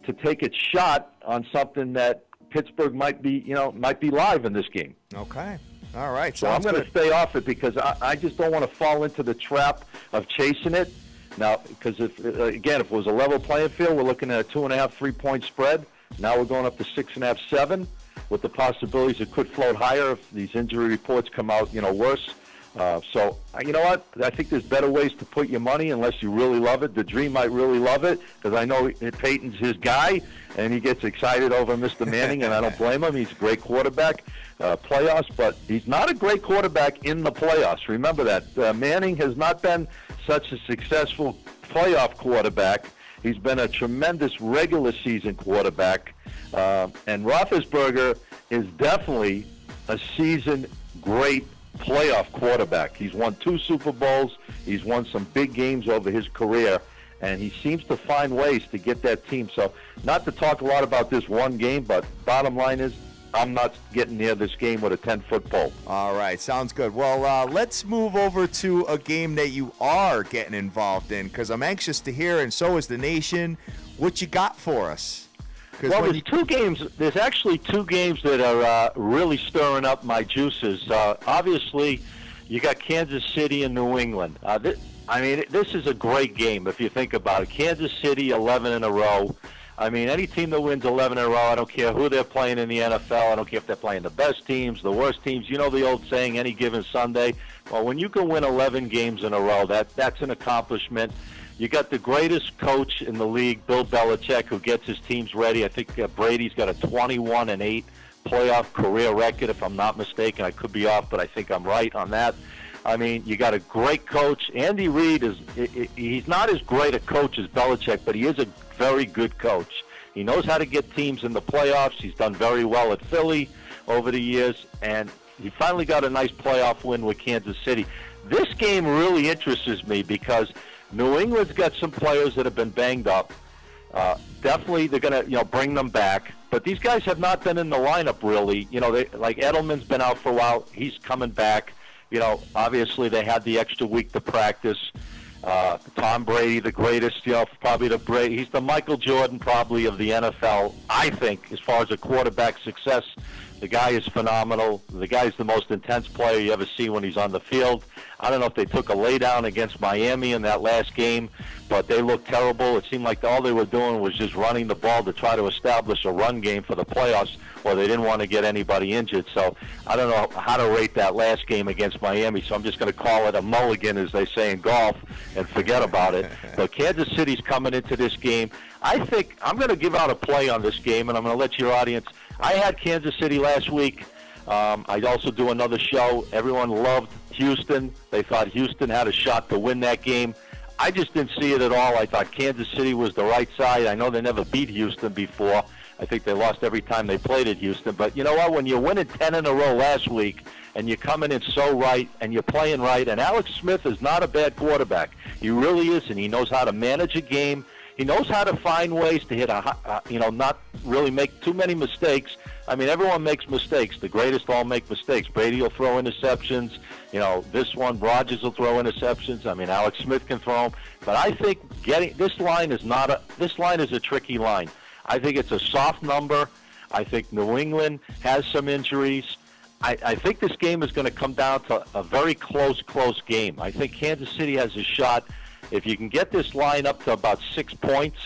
to take a shot on something that Pittsburgh might be live in this game. Okay. All right. So I'm going to stay off it because I just don't want to fall into the trap of chasing it. Now, because if it was a level playing field, we're looking at a 2.5, 3-point spread. Now we're going up to 6.5, 7, with the possibilities it could float higher if these injury reports come out, worse. So, you know what? I think there's better ways to put your money unless you really love it. The Dream might really love it because I know Peyton's his guy, and he gets excited over Mr. Manning, and I don't blame him. He's a great quarterback, playoffs, but he's not a great quarterback in the playoffs. Remember that. Manning has not been such a successful playoff quarterback. He's been a tremendous regular season quarterback, and Roethlisberger is definitely a seasoned great playoff quarterback. He's won 2 Super Bowls. He's won some big games over his career, and he seems to find ways to get that team. So not to talk a lot about this one game, but bottom line is I'm not getting near this game with a 10-foot pole. All right, sounds good. Well, let's move over to a game that you are getting involved in because I'm anxious to hear, and so is the nation, what you got for us. Well, there's 2 games. There's actually 2 games that are really stirring up my juices. Obviously, you got Kansas City and New England. This is a great game if you think about it. Kansas City, 11 in a row. I mean, any team that wins 11 in a row, I don't care who they're playing in the NFL. I don't care if they're playing the best teams, the worst teams. You know the old saying, any given Sunday. Well, when you can win 11 games in a row, that's an accomplishment. You got the greatest coach in the league, Bill Belichick, who gets his teams ready. I think Brady's got a 21-8 playoff career record, if I'm not mistaken. I could be off, but I think I'm right on that. I mean, you got a great coach. Andy Reid he's not as great a coach as Belichick, but he is a very good coach. He knows how to get teams in the playoffs. He's done very well at Philly over the years, and he finally got a nice playoff win with Kansas City. This game really interests me because New England's got some players that have been banged up. Definitely, they're going to bring them back. But these guys have not been in the lineup really. Like Edelman's been out for a while. He's coming back. Obviously they had the extra week to practice. Tom Brady, the greatest, probably he's the Michael Jordan probably of the NFL, I think, as far as a quarterback success. The guy is phenomenal. The guy's the most intense player you ever see when he's on the field. I don't know if they took a lay down against Miami in that last game, but they looked terrible. It seemed like all they were doing was just running the ball to try to establish a run game for the playoffs, or they didn't want to get anybody injured. So I don't know how to rate that last game against Miami, so I'm just going to call it a mulligan, as they say in golf, and forget about it. But Kansas City's coming into this game. I think I'm going to give out a play on this game, and I'm going to let your audience. I had Kansas City last week. I also do another show. Everyone loved Houston. They thought Houston had a shot to win that game. I just didn't see it at all. I thought Kansas City was the right side. I know they never beat Houston before. I think they lost every time they played at Houston. But you know what? When you're winning 10 in a row last week and you're coming in so right and you're playing right, and Alex Smith is not a bad quarterback. He really is, and he knows how to manage a game. He knows how to find ways to hit not really make too many mistakes. I mean, everyone makes mistakes. The greatest all make mistakes. Brady will throw interceptions. This one, Rodgers will throw interceptions. I mean, Alex Smith can throw them. But I think this line is a tricky line. I think it's a soft number. I think New England has some injuries. I think this game is going to come down to a very close game. I think Kansas City has a shot. If you can get this line up to about 6 points,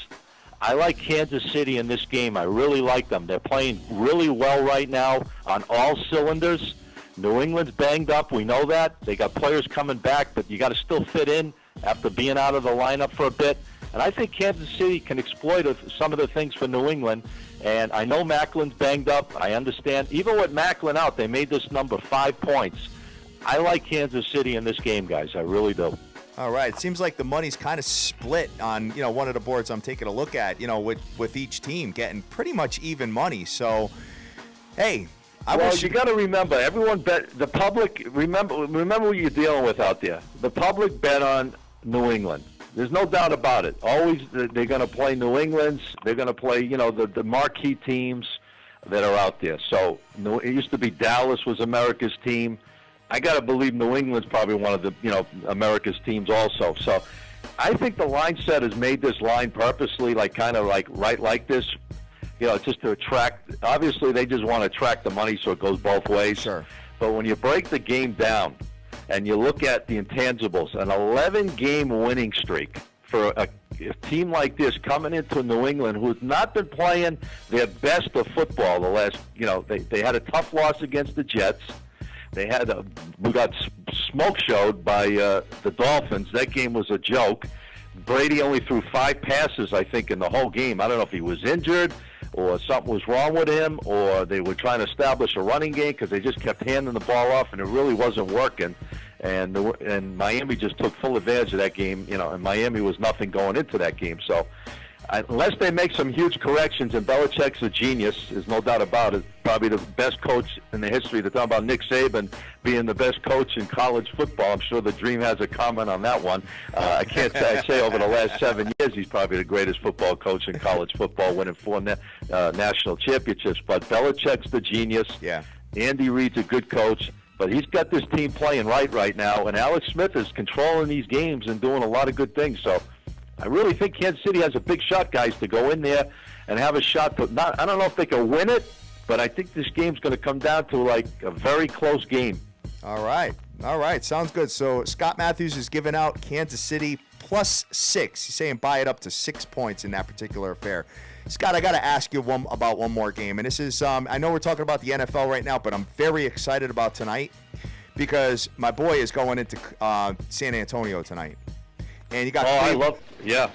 I like Kansas City in this game. I really like them. They're playing really well right now on all cylinders. New England's banged up. We know that. They got players coming back, but you got to still fit in after being out of the lineup for a bit. And I think Kansas City can exploit some of the things for New England. And I know Macklin's banged up. I understand. Even with Macklin out, they made this number 5 points. I like Kansas City in this game, guys. I really do. All right. It seems like the money's kind of split on, one of the boards I'm taking a look at, with each team getting pretty much even money. So, hey, you got to remember, everyone bet the public. Remember what you're dealing with out there. The public bet on New England. There's no doubt about it. Always, they're going to play New England's. They're going to play, the marquee teams that are out there. So it used to be Dallas was America's team. I got to believe New England's probably one of the, America's teams also. So I think the line set has made this line purposely, right like this, just to attract. Obviously, they just want to attract the money so it goes both ways. Sure. But when you break the game down and you look at the intangibles, an 11-game winning streak for a team like this coming into New England, who's not been playing their best of football the last, they had a tough loss against the Jets. We got smoke showed by the Dolphins. That game was a joke. Brady only threw 5 passes, I think, in the whole game. I don't know if he was injured or something was wrong with him, or they were trying to establish a running game because they just kept handing the ball off and it really wasn't working. And Miami just took full advantage of that game, and Miami was nothing going into that game. So unless they make some huge corrections, and Belichick's a genius, there's no doubt about it, probably the best coach in the history. They're talking about Nick Saban being the best coach in college football. I'm sure the Dream has a comment on that one. I can't say over the last 7 years he's probably the greatest football coach in college football, winning 4 national championships. But Belichick's the genius. Yeah. Andy Reid's a good coach. But he's got this team playing right now, and Alex Smith is controlling these games and doing a lot of good things. So I really think Kansas City has a big shot, guys, to go in there and have a shot to I don't know if they can win it, but I think this game's going to come down to like a very close game. All right. Sounds good. So Scott Matthews is giving out Kansas City +6. He's saying buy it up to 6 points in that particular affair. Scott, I got to ask you about one more game. And this is, I know we're talking about the NFL right now, but I'm very excited about tonight because my boy is going into San Antonio tonight. And you got yeah,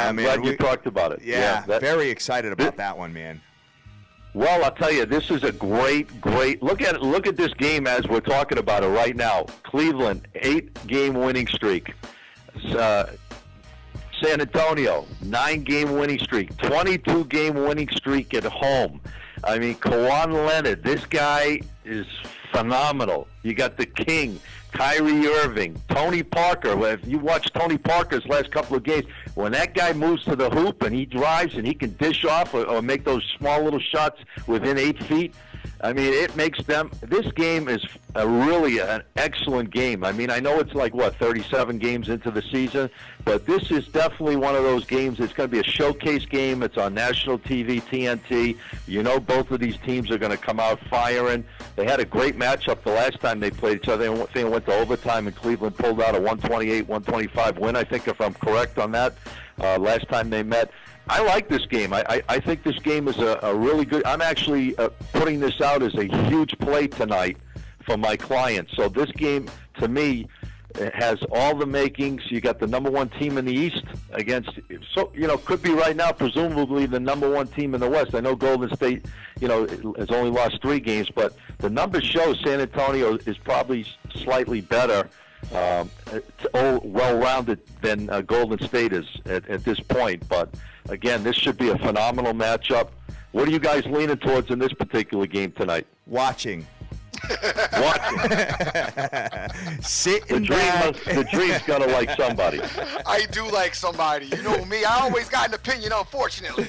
I'm man, glad you talked about it. Yeah, very excited about that one, man. Well, I'll tell you, this is a great look at this game as we're talking about it right now. Cleveland, 8-game winning streak. San Antonio, 9-game winning streak. 22-game winning streak at home. I mean, Kawhi Leonard, this guy is phenomenal. You got the King, Kyrie Irving, Tony Parker. If you watch Tony Parker's last couple of games, when that guy moves to the hoop and he drives and he can dish off or make those small little shots within 8 feet, I mean, it makes them. This game is really an excellent game. I mean, I know it's like, 37 games into the season, but this is definitely one of those games. It's going to be a showcase game. It's on national TV, TNT. You know, both of these teams are going to come out firing. They had a great matchup the last time they played each other. They went to overtime, and Cleveland pulled out a 128-125 win, I think, if I'm correct on that, last time they met. I like this game. I think this game is a really good. I'm actually putting this out as a huge play tonight for my clients. So this game, to me, has all the makings. You got the number one team in the East against, could be right now, presumably the number one team in the West. I know Golden State, has only lost 3 games, but the numbers show San Antonio is probably slightly better. Well-rounded than Golden State is at this point. But, again, this should be a phenomenal matchup. What are you guys leaning towards in this particular game tonight? Watching. Sitting back. The dream's got to like somebody. I do like somebody. You know me. I always got an opinion, unfortunately.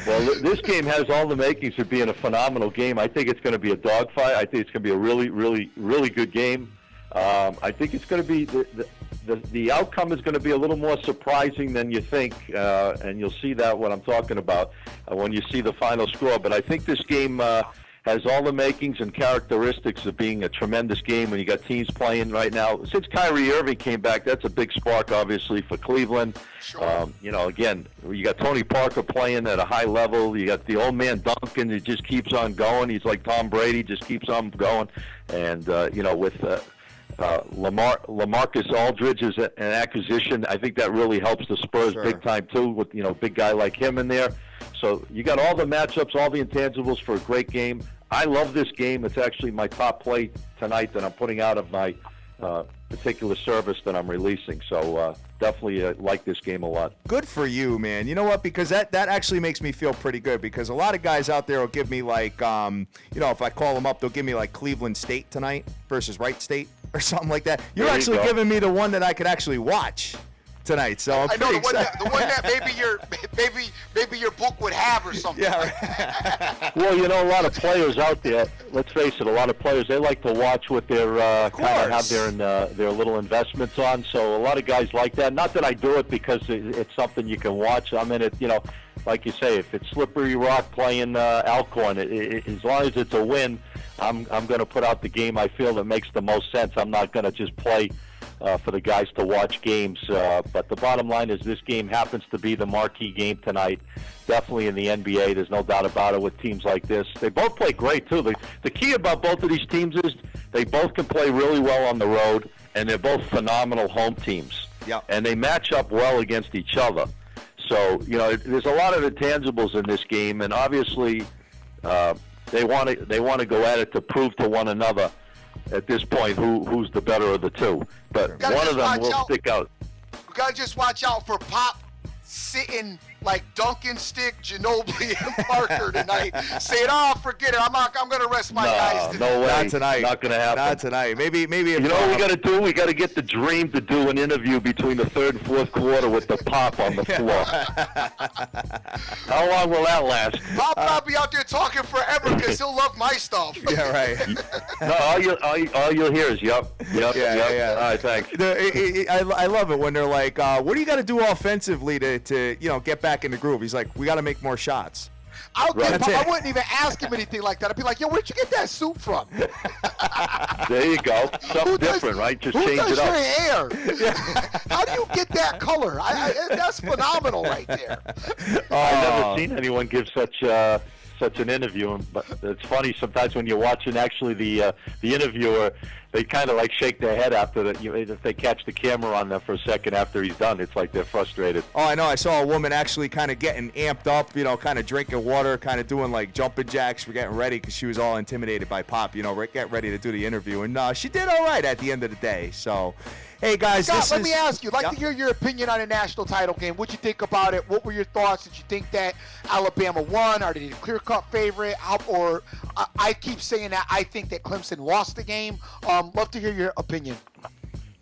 Well, this game has all the makings of being a phenomenal game. I think it's going to be a dogfight. I think it's going to be a really, really, really good game. I think it's going to be the outcome is going to be a little more surprising than you think, and you'll see that what I'm talking about when you see the final score. But I think this game has all the makings and characteristics of being a tremendous game when you got teams playing right now. Since Kyrie Irving came back, that's a big spark, obviously, for Cleveland. Sure. Again, you got Tony Parker playing at a high level. You got the old man Duncan who just keeps on going. He's like Tom Brady, just keeps on going. And, with LaMarcus Aldridge is an acquisition. I think that really helps the Spurs big time too, with big guy like him in there. So you got all the matchups, all the intangibles for a great game. I love this game. It's actually my top play tonight that I'm putting out of my particular service that I'm releasing. So definitely like this game a lot. Good for you, man. You know what? Because that actually makes me feel pretty good, because a lot of guys out there will give me like, if I call them up, they'll give me like Cleveland State tonight versus Wright State or something like that. You're actually giving me the one that I could actually watch tonight, so I'm pretty excited. The one that maybe your book would have or something. Yeah. Right. Well, a lot of players out there. Let's face it, a lot of players, they like to watch what their kind of have their little investments on. So a lot of guys like that. Not that I do it because it's something you can watch. I'm in it, like you say, if it's Slippery Rock playing Alcorn, as long as it's a win, I'm going to put out the game I feel that makes the most sense. I'm not going to just play for the guys to watch games. But the bottom line is this game happens to be the marquee game tonight. Definitely in the NBA, there's no doubt about it with teams like this. They both play great, too. The key about both of these teams is they both can play really well on the road, and they're both phenomenal home teams. Yep. And they match up well against each other. So, there's a lot of intangibles in this game, and obviously they want to go at it to prove to one another at this point who's the better of the two. But one of them will stick out. We got to just watch out for Pop sitting like Duncan Stick, Ginobili, and Parker tonight, saying, forget it. I'm going to rest my guys today. No way. Not tonight. Not going to happen. Not tonight. Maybe. If you know what we got to do? We got to get the Dream to do an interview between the third and fourth quarter with the Pop on the floor. How long will that last? Pop will not be out there talking forever because he'll love my stuff. Yeah, right. No, all you'll hear is yep. Yeah. All right, thanks. I love it when they're like, what do you got to do offensively to get back in the groove? He's like, we got to make more shots. I wouldn't even ask him anything like that. I'd be like, where'd you get that suit from? There you go. Something different, right? Just change it up. Who does your hair? How do you get that color? That's phenomenal right there. I've never seen anyone give such such an interview. But it's funny sometimes when you're watching actually the interviewer, they kind of like shake their head after that. If they catch the camera on them for a second after he's done, it's like they're frustrated. Oh, I know. I saw a woman actually kind of getting amped up, kind of drinking water, kind of doing like jumping jacks. We're getting ready because she was all intimidated by Pop, getting ready to do the interview. And she did all right at the end of the day. So, hey, guys. Scott, let me ask you. I'd like to hear your opinion on the national title game. What'd you think about it? What were your thoughts? Did you think that Alabama won? Are they a clear-cut favorite? I keep saying that I think that Clemson lost the game. Love to hear your opinion.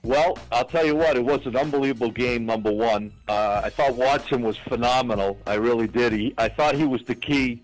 Well, I'll tell you what, it was an unbelievable game, number one. I thought Watson was phenomenal. I really did. I thought he was the key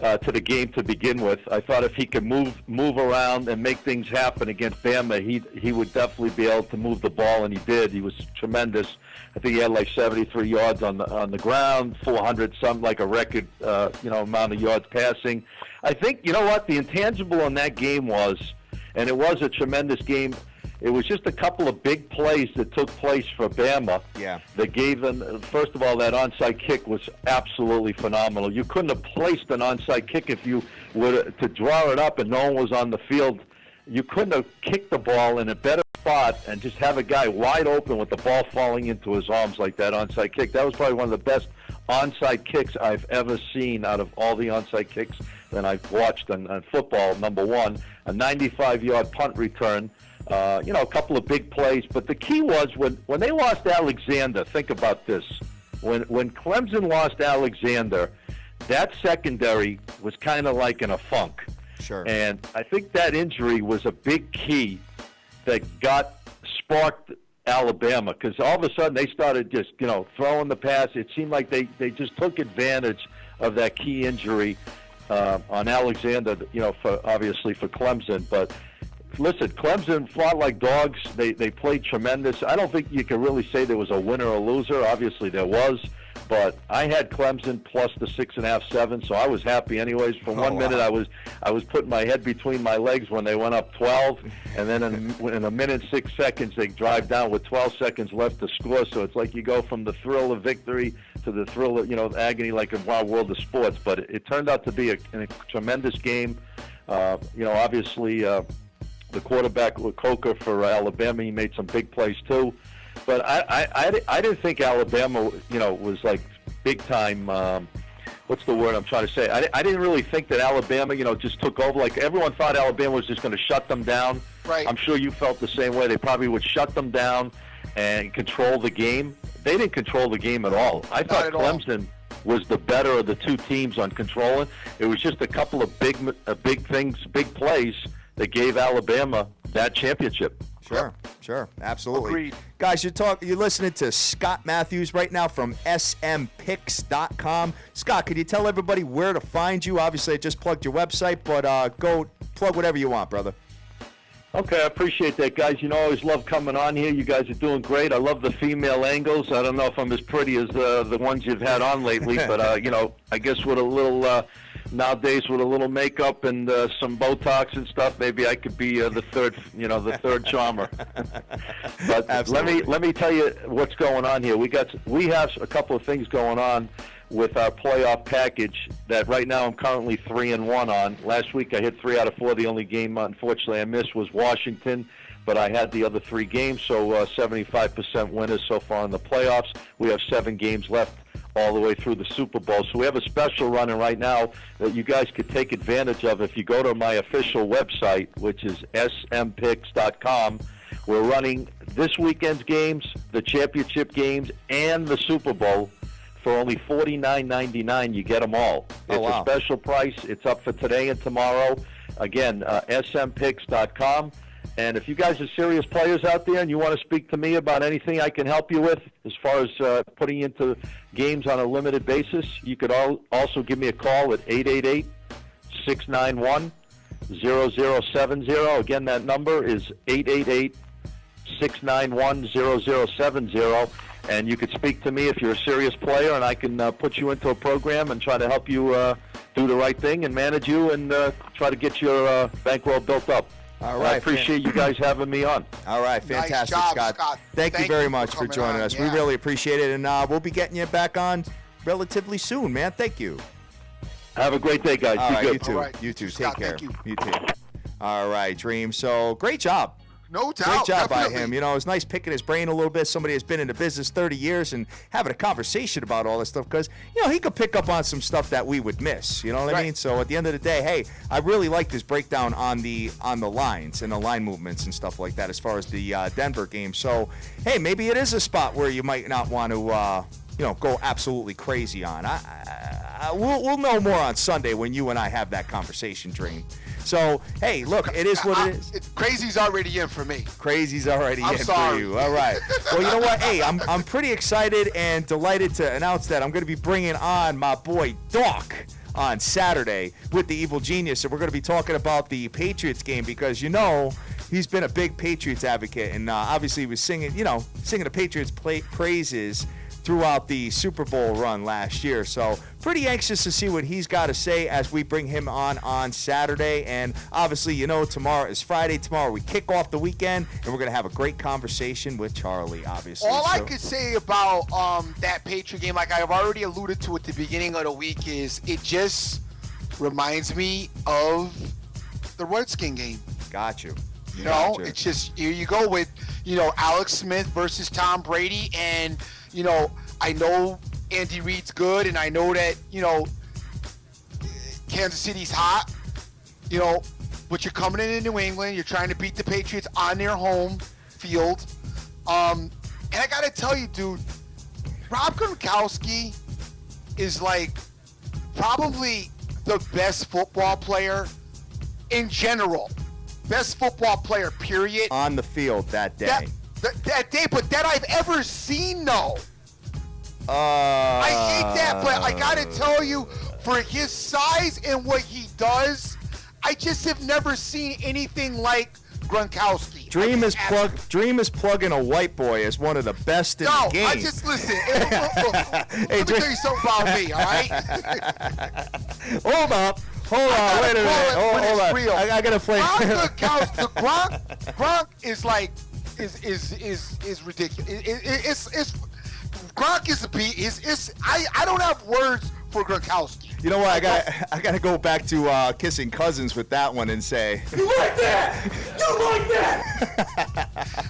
to the game to begin with. I thought if he could move around and make things happen against Bama, he would definitely be able to move the ball, and he did. He was tremendous. I think he had like 73 yards on the ground, 400 some, like a record amount of yards passing. I think, you know what, the intangible in that game was, and it was a tremendous game, it was just a couple of big plays that took place for Bama. Yeah. That gave them, first of all, that onside kick was absolutely phenomenal. You couldn't have placed an onside kick if you were to draw it up and no one was on the field. You couldn't have kicked the ball in a better spot and just have a guy wide open with the ball falling into his arms like that onside kick. That was probably one of the best onside kicks I've ever seen out of all the onside kicks that I've watched on football, number one. A 95-yard punt return. A couple of big plays. But the key was when they lost Alexander, think about this. When Clemson lost Alexander, that secondary was kind of like in a funk. Sure. And I think that injury was a big key that sparked Alabama, because all of a sudden they started just, throwing the pass. It seemed like they just took advantage of that key injury on Alexander, obviously for Clemson. But listen, Clemson fought like dogs. They played tremendous. I don't think you can really say there was a winner or loser. Obviously there was. But I had Clemson plus the 6.5, 7, so I was happy anyways. For 1 minute, I was putting my head between my legs when they went up 12, and then in a minute 6 seconds, they drive down with 12 seconds left to score. So it's like you go from the thrill of victory to the thrill of agony, like a wild world of sports. But it turned out to be a tremendous game. Obviously the quarterback Coker for Alabama, he made some big plays too. But I didn't think Alabama, was like big time. What's the word I'm trying to say? I didn't really think that Alabama, just took over. Like everyone thought Alabama was just going to shut them down. Right. I'm sure you felt the same way. They probably would shut them down and control the game. They didn't control the game at all. I thought Clemson was the better of the two teams on controlling. It was just a couple of big things, big plays that gave Alabama that championship. Sure, absolutely. Agreed. Guys, you're listening to Scott Matthews right now from smpicks.com. Scott, could you tell everybody where to find you? Obviously, I just plugged your website, but go plug whatever you want, brother. Okay, I appreciate that, guys. I always love coming on here. You guys are doing great. I love the female angles. I don't know if I'm as pretty as the ones you've had on lately, but, I guess with a little... nowadays, with a little makeup and some Botox and stuff, maybe I could be the third charmer. But let me tell you what's going on here. We have a couple of things going on with our playoff package that right now I'm currently 3-1 on. Last week I hit 3 out of 4. The only game, unfortunately, I missed was Washington, but I had the other 3 games, so 75% winners so far in the playoffs. We have 7 games left all the way through the Super Bowl. So we have a special running right now that you guys could take advantage of if you go to my official website, which is smpicks.com. We're running this weekend's games, the championship games, and the Super Bowl for only $49.99. You get them all. It's a special price. It's up for today and tomorrow. Again, smpicks.com. And if you guys are serious players out there and you want to speak to me about anything I can help you with as far as putting into games on a limited basis, you could also give me a call at 888-691-0070. Again, that number is 888-691-0070. And you could speak to me if you're a serious player, and I can put you into a program and try to help you do the right thing and manage you and try to get your bankroll built up. All right. I appreciate you guys having me on. All right. Fantastic, nice job, Scott. Thank you very much for joining us. Yeah. We really appreciate it, and we'll be getting you back on relatively soon, man. Thank you. Have a great day, guys. All Be right, good. you too. All right. You too. Scott, Take care. thank You too. All right, Dream. So great job. No doubt. Great job by definitely. him. You know, it was nice picking his brain a little bit. Somebody that's been in the business 30 years and having a conversation about all this stuff because, you know, he could pick up on some stuff that we would miss. You know what I Right. mean? So at the end of the day, hey, I really liked his breakdown on the lines and the line movements and stuff like that as far as the Denver game. So, hey, maybe it is a spot where you might not want to, go absolutely crazy on. We'll know more on Sunday when you and I have that conversation, Dream. So, hey, look, it is what it is. Crazy's already in for me. Crazy's already I'm in sorry. for you. All right. Well, you know what? Hey, I'm pretty excited and delighted to announce that I'm going to be bringing on my boy Doc on Saturday with the Evil Genius, and we're going to be talking about the Patriots game because, you know, he's been a big Patriots advocate, and obviously he was singing the Patriots praises throughout the Super Bowl run last year. So pretty anxious to see what he's got to say as we bring him on Saturday. And obviously, you know, tomorrow is Friday. Tomorrow we kick off the weekend, and we're going to have a great conversation with Charly, obviously. All I could say about that Patriot game, like I've already alluded to at the beginning of the week, is it just reminds me of the Redskin game. Got you. You know, it's just, here you go with, you know, Alex Smith versus Tom Brady. And, you know, I know Andy Reid's good, and I know that, you know, Kansas City's hot, you know, but you're coming in New England. You're trying to beat the Patriots on their home field. And I got to tell you, dude, Rob Gronkowski is like probably the best football player in general. Best football player, period. On the field that day. That day, but that I've ever seen, though. I hate that, but I gotta tell you, for his size and what he does, I just have never seen anything like Gronkowski. Dream is plugging a white boy as one of the best in the game. No, I just listen. Let me tell you something about me, all right? Hold up. Hold on. Wait a minute. Hold on. Real. I gotta play. Gronk is like is ridiculous. It's Gronk is a beat. I don't have words for Gronkowski. You know what? I gotta go back to kissing cousins with that one and say. You like that? You like that?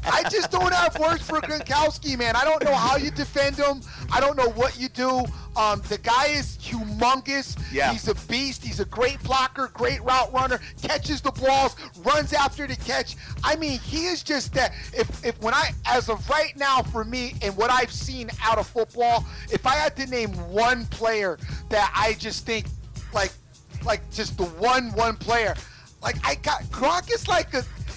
I just don't have words for Gronkowski, man. I don't know how you defend him. I don't know what you do. The guy is humongous. Yeah. He's a beast. He's a great blocker, great route runner, catches the balls, runs after the catch. I mean, he is just that. As of right now, for me and what I've seen out of football, if I had to name one player that I just think like just the one player, Gronk is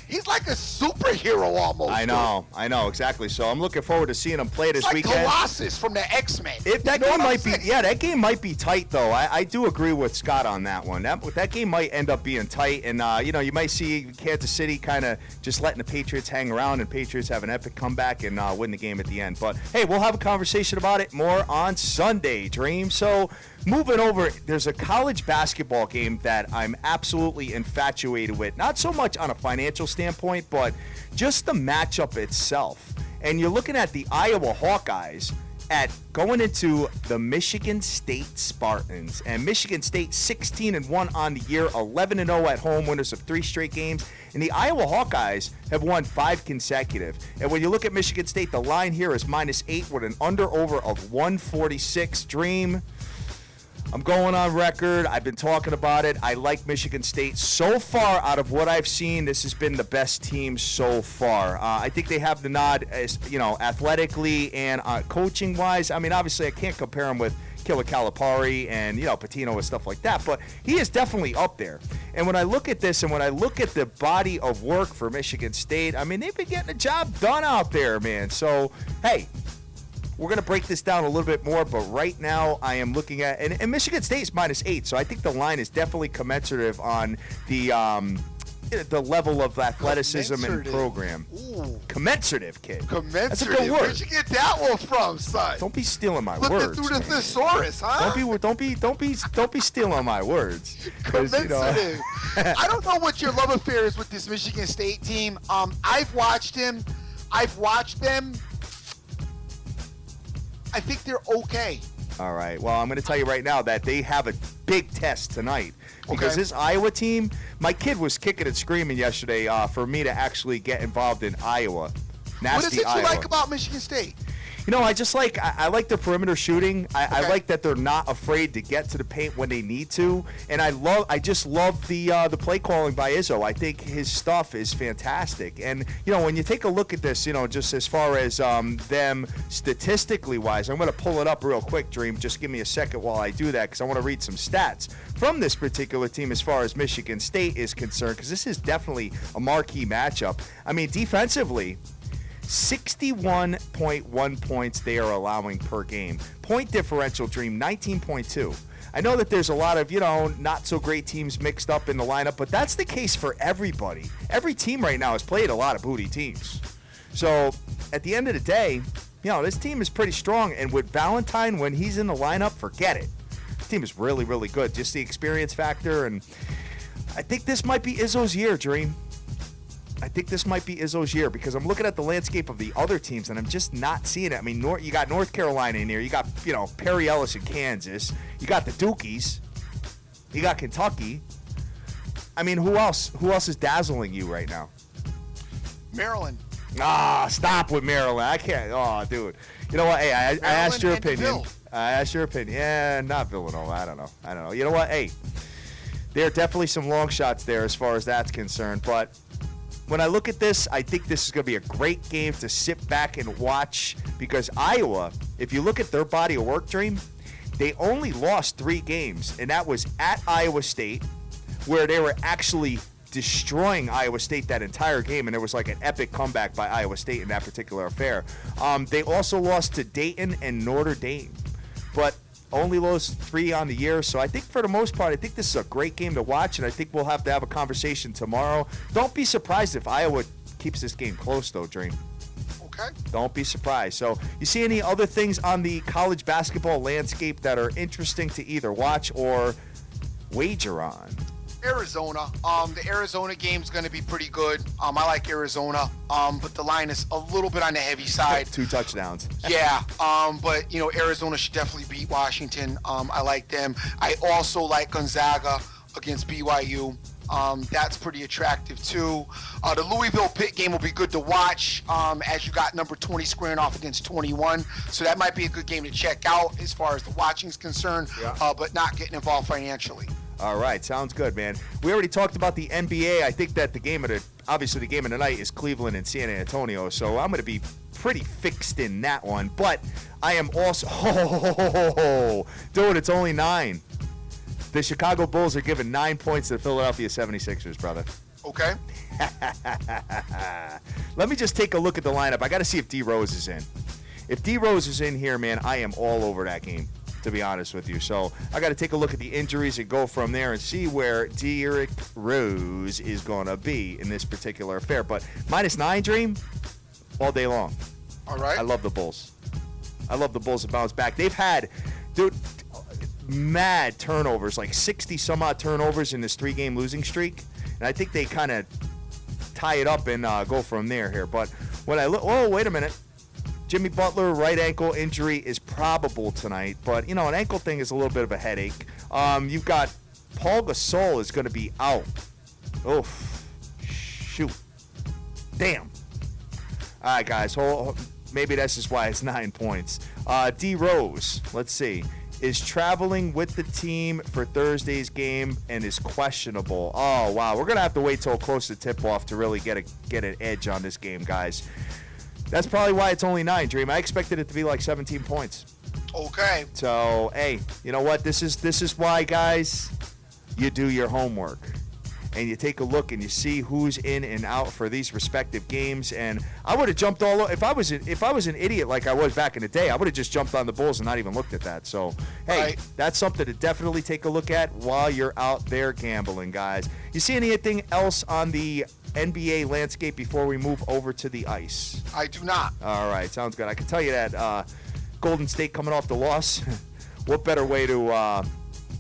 he's like a superhero almost. I know exactly. So I'm looking forward to seeing him play this like weekend. Colossus from the X-Men. That game might be tight though. I do agree with Scott on that one. That game might end up being tight, and you might see Kansas City kind of just letting the Patriots hang around, and Patriots have an epic comeback and win the game at the end. But hey, we'll have a conversation about it more on Sunday, Dream. So moving over, there's a college basketball game that I'm absolutely infatuated with. Not so much on a financial standpoint, but just the matchup itself. And you're looking at the Iowa Hawkeyes at going into the Michigan State Spartans. And Michigan State 16-1 on the year, 11-0 at home, winners of 3 straight games. And the Iowa Hawkeyes have won 5 consecutive. And when you look at Michigan State, the line here is -8 with an under-over of 146. Dream. I'm going on record. I've been talking about it. I like Michigan State. So far, out of what I've seen, this has been the best team so far. I think they have the nod, as athletically and coaching-wise. I mean, obviously, I can't compare them with Killer Calipari and, Patino and stuff like that, but he is definitely up there. And when I look at this and when I look at the body of work for Michigan State, I mean, they've been getting the job done out there, man. So, hey, we're going to break this down a little bit more, but right now I am looking at, and Michigan State is -8, so I think the line is definitely commensurate on the level of athleticism and program. Ooh. Commensurative, kid. Commensurative. That's a good word. Where'd you get that one from, son? Don't be stealing my Looking words. through the man. thesaurus, huh? Don't be stealing my words. Commensurative. I don't know what your love affair is with this Michigan State team. I've watched them. I think they're okay. All right. Well, I'm going to tell you right now that they have big test tonight. Because this Iowa team, my kid was kicking and screaming yesterday for me to actually get involved in Iowa. What is it Iowa. you like about Michigan State? You know, I just like I like the perimeter shooting. I like that they're not afraid to get to the paint when they need to, and I just love the play calling by Izzo. I think his stuff is fantastic. And you know, when you take a look at this, you know, just as far as them statistically wise, I'm going to pull it up real quick, Dream. Just give me a second while I do that because I want to read some stats from this particular team as far as Michigan State is concerned, because this is definitely a marquee matchup. I mean, defensively, 61.1 points they are allowing per game. Point differential, Dream, 19.2. I know that there's a lot of, you know, not so great teams mixed up in the lineup, but that's the case for everybody. Every team right now has played a lot of booty teams. So at the end of the day, you know, this team is pretty strong. And with Valentine, when he's in the lineup, forget it. This team is really, really good. Just the experience factor. And I think this might be Izzo's year, Dream. I think this might be Izzo's year because I'm looking at the landscape of the other teams and I'm just not seeing it. I mean, you got North Carolina in there. You got, you know, Perry Ellis in Kansas. You got the Dukies. You got Kentucky. I mean, who else? Who else is dazzling you right now? Maryland. Stop with Maryland. I can't. Oh, dude. You know what? Hey, I asked your opinion. I asked your opinion. Yeah, not Villanova. I don't know. You know what? Hey, there are definitely some long shots there as far as that's concerned, but when I look at this, I think this is going to be a great game to sit back and watch because Iowa, if you look at their body of work, Dream, they only lost 3 games, and that was at Iowa State, where they were actually destroying Iowa State that entire game, and there was like an epic comeback by Iowa State in that particular affair. They also lost to Dayton and Notre Dame, but only lost 3 on the year. So I think for the most part, I think this is a great game to watch, and I think we'll have to have a conversation tomorrow. Don't be surprised if Iowa keeps this game close, though, Dream. Okay. Don't be surprised. So you see any other things on the college basketball landscape that are interesting to either watch or wager on? Arizona. The Arizona game's going to be pretty good. I like Arizona, but the line is a little bit on the heavy side. 2 touchdowns. Yeah, but, you know, Arizona should definitely beat Washington. I like them. I also like Gonzaga against BYU. That's pretty attractive, too. The Louisville-Pitt game will be good to watch as you got number 20 squaring off against 21. So that might be a good game to check out as far as the watching's concerned, but not getting involved financially. All right, sounds good, man. We already talked about the NBA. I think that the game of the night is Cleveland and San Antonio, so I'm going to be pretty fixed in that one. But I am also, dude, it's only 9. The Chicago Bulls are giving 9 points to the Philadelphia 76ers, brother. Okay. Let me just take a look at the lineup. I got to see if D Rose is in. If D Rose is in here, man, I am all over that game, to be honest with you. So I got to take a look at the injuries and go from there and see where Derrick Rose is going to be in this particular affair. But -9, Dream, all day long. All right. I love the Bulls. I love the Bulls to bounce back. They've had, dude, mad turnovers, like 60-some-odd turnovers in this 3-game losing streak. And I think they kind of tie it up and go from there here. But when I look, oh, wait a minute. Jimmy Butler, right ankle injury is probable tonight, but, you know, an ankle thing is a little bit of a headache. You've got Paul Gasol is going to be out. Oof. Shoot. Damn. All right, guys. Maybe that's just why it's 9 points. D Rose, let's see, is traveling with the team for Thursday's game and is questionable. Oh, wow. We're going to have to wait till close to tip-off to really get an edge on this game, guys. That's probably why it's only 9, Dream. I expected it to be like 17 points. Okay. So, hey, you know what? This is why, guys, you do your homework. And you take a look and you see who's in and out for these respective games. And I would have jumped all over. If I was an idiot like I was back in the day, I would have just jumped on the Bulls and not even looked at that. So, hey, That's something to definitely take a look at while you're out there gambling, guys. You see anything else on the NBA landscape before we move over to the ice? I do not. All right, sounds good. I can tell you that Golden State coming off the loss, what better way to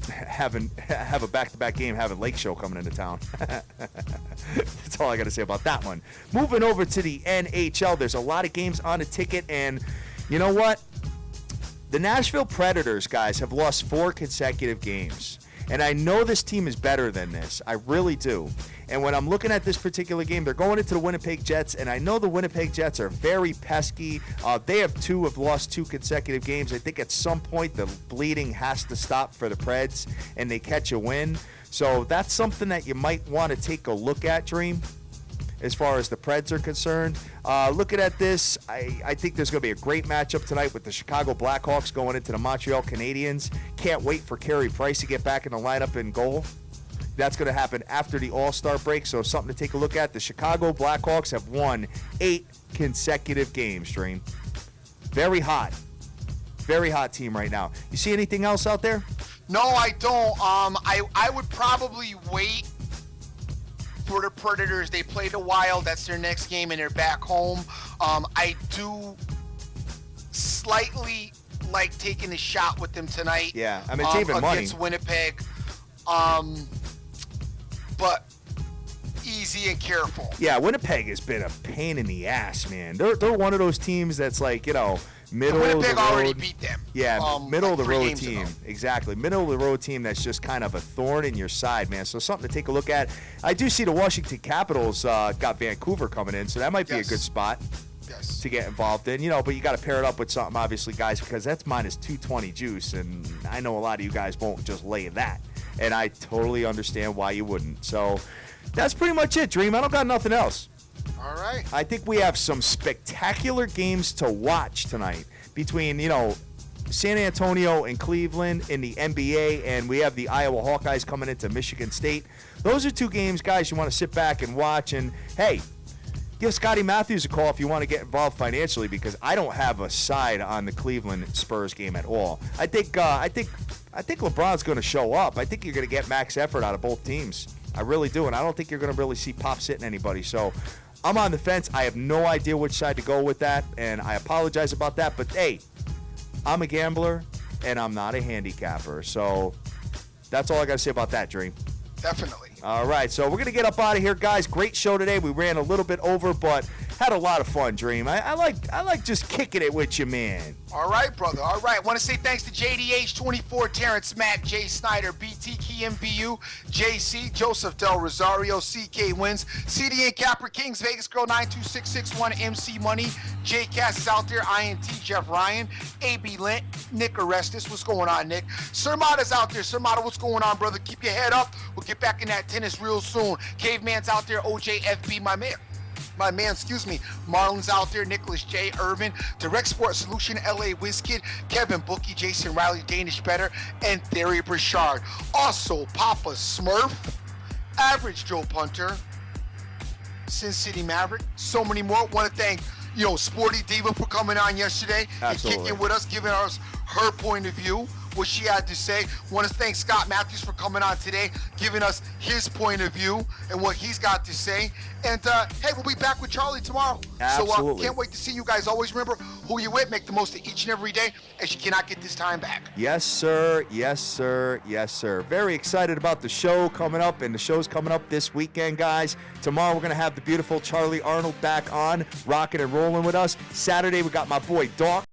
have a back-to-back game having Lake Show coming into town. That's all I got to say about that one. Moving over to the NHL, there's a lot of games on the ticket, and you know what? The Nashville Predators, guys, have lost 4 consecutive games. And I know this team is better than this. I really do. And when I'm looking at this particular game, they're going into the Winnipeg Jets, and I know the Winnipeg Jets are very pesky. They have lost 2 consecutive games. I think at some point the bleeding has to stop for the Preds, and they catch a win. So that's something that you might want to take a look at, Dream, as far as the Preds are concerned. Looking at this, I think there's going to be a great matchup tonight with the Chicago Blackhawks going into the Montreal Canadiens. Can't wait for Carey Price to get back in the lineup in goal. That's going to happen after the All-Star break, so something to take a look at. The Chicago Blackhawks have won 8 consecutive games, Dream. Very hot. Very hot team right now. You see anything else out there? No, I don't. I would probably wait for the Predators. They play the Wild. That's their next game, and they're back home. I do slightly like taking a shot with them tonight. Yeah, I mean, it's even money. Against Winnipeg. But easy and careful. Yeah, Winnipeg has been a pain in the ass, man. They're one of those teams that's like, middle of the road. Winnipeg already beat them. Yeah, middle of the road team. Ago. Exactly. Middle of the road team that's just kind of a thorn in your side, man. So something to take a look at. I do see the Washington Capitals got Vancouver coming in, so that might be a good spot to get involved in. But you got to pair it up with something, obviously, guys, because that's minus 220 juice, and I know a lot of you guys won't just lay that. And I totally understand why you wouldn't. So that's pretty much it, Dream. I don't got nothing else. All right. I think we have some spectacular games to watch tonight between, San Antonio and Cleveland in the NBA, and we have the Iowa Hawkeyes coming into Michigan State. Those are 2 games, guys, you want to sit back and watch. And, hey, give Scotty Matthews a call if you want to get involved financially, because I don't have a side on the Cleveland Spurs game at all. I think LeBron's going to show up. I think you're going to get max effort out of both teams. I really do, and I don't think you're going to really see Pop sitting anybody. So I'm on the fence. I have no idea which side to go with that, and I apologize about that. But, hey, I'm a gambler, and I'm not a handicapper. So that's all I got to say about that, Dream. Definitely. All right, so we're going to get up out of here, guys. Great show today. We ran a little bit over, but had a lot of fun, Dream. I like just kicking it with you, man. All right, brother. All right. Want to say thanks to JDH24, Terrence Mack, Jay Snyder, BTKMBU, JC, Joseph Del Rosario, CK Wins, CDN Capper Kings, Vegas Girl 92661, MC Money, J Cass is out there, INT, Jeff Ryan, AB Lint, Nick Arestis. What's going on, Nick? Sir Mata's out there. Sir Mata, what's going on, brother? Keep your head up. We'll get back in that tennis real soon. Caveman's out there, OJFB, my man, Marlon's out there, Nicholas J. Irvin, Direct Sports Solution, LA Wizkid, Kevin Bookie, Jason Riley, Danish Better, and Theory Brashard. Also, Papa Smurf, Average Joe Punter, Sin City Maverick, so many more. Want to thank, Sporty Diva for coming on yesterday and kicking with us, giving us her point of view, what she had to say. Want to thank Scott Matthews for coming on today, giving us his point of view and what he's got to say. And, hey, we'll be back with Charly tomorrow. Absolutely. So can't wait to see you guys. Always remember who you with. Make the most of each and every day, as you cannot get this time back. Yes, sir. Yes, sir. Yes, sir. Very excited about the show coming up, and the show's coming up this weekend, guys. Tomorrow we're going to have the beautiful Charly Arnold back on, rocking and rolling with us. Saturday we got my boy Doc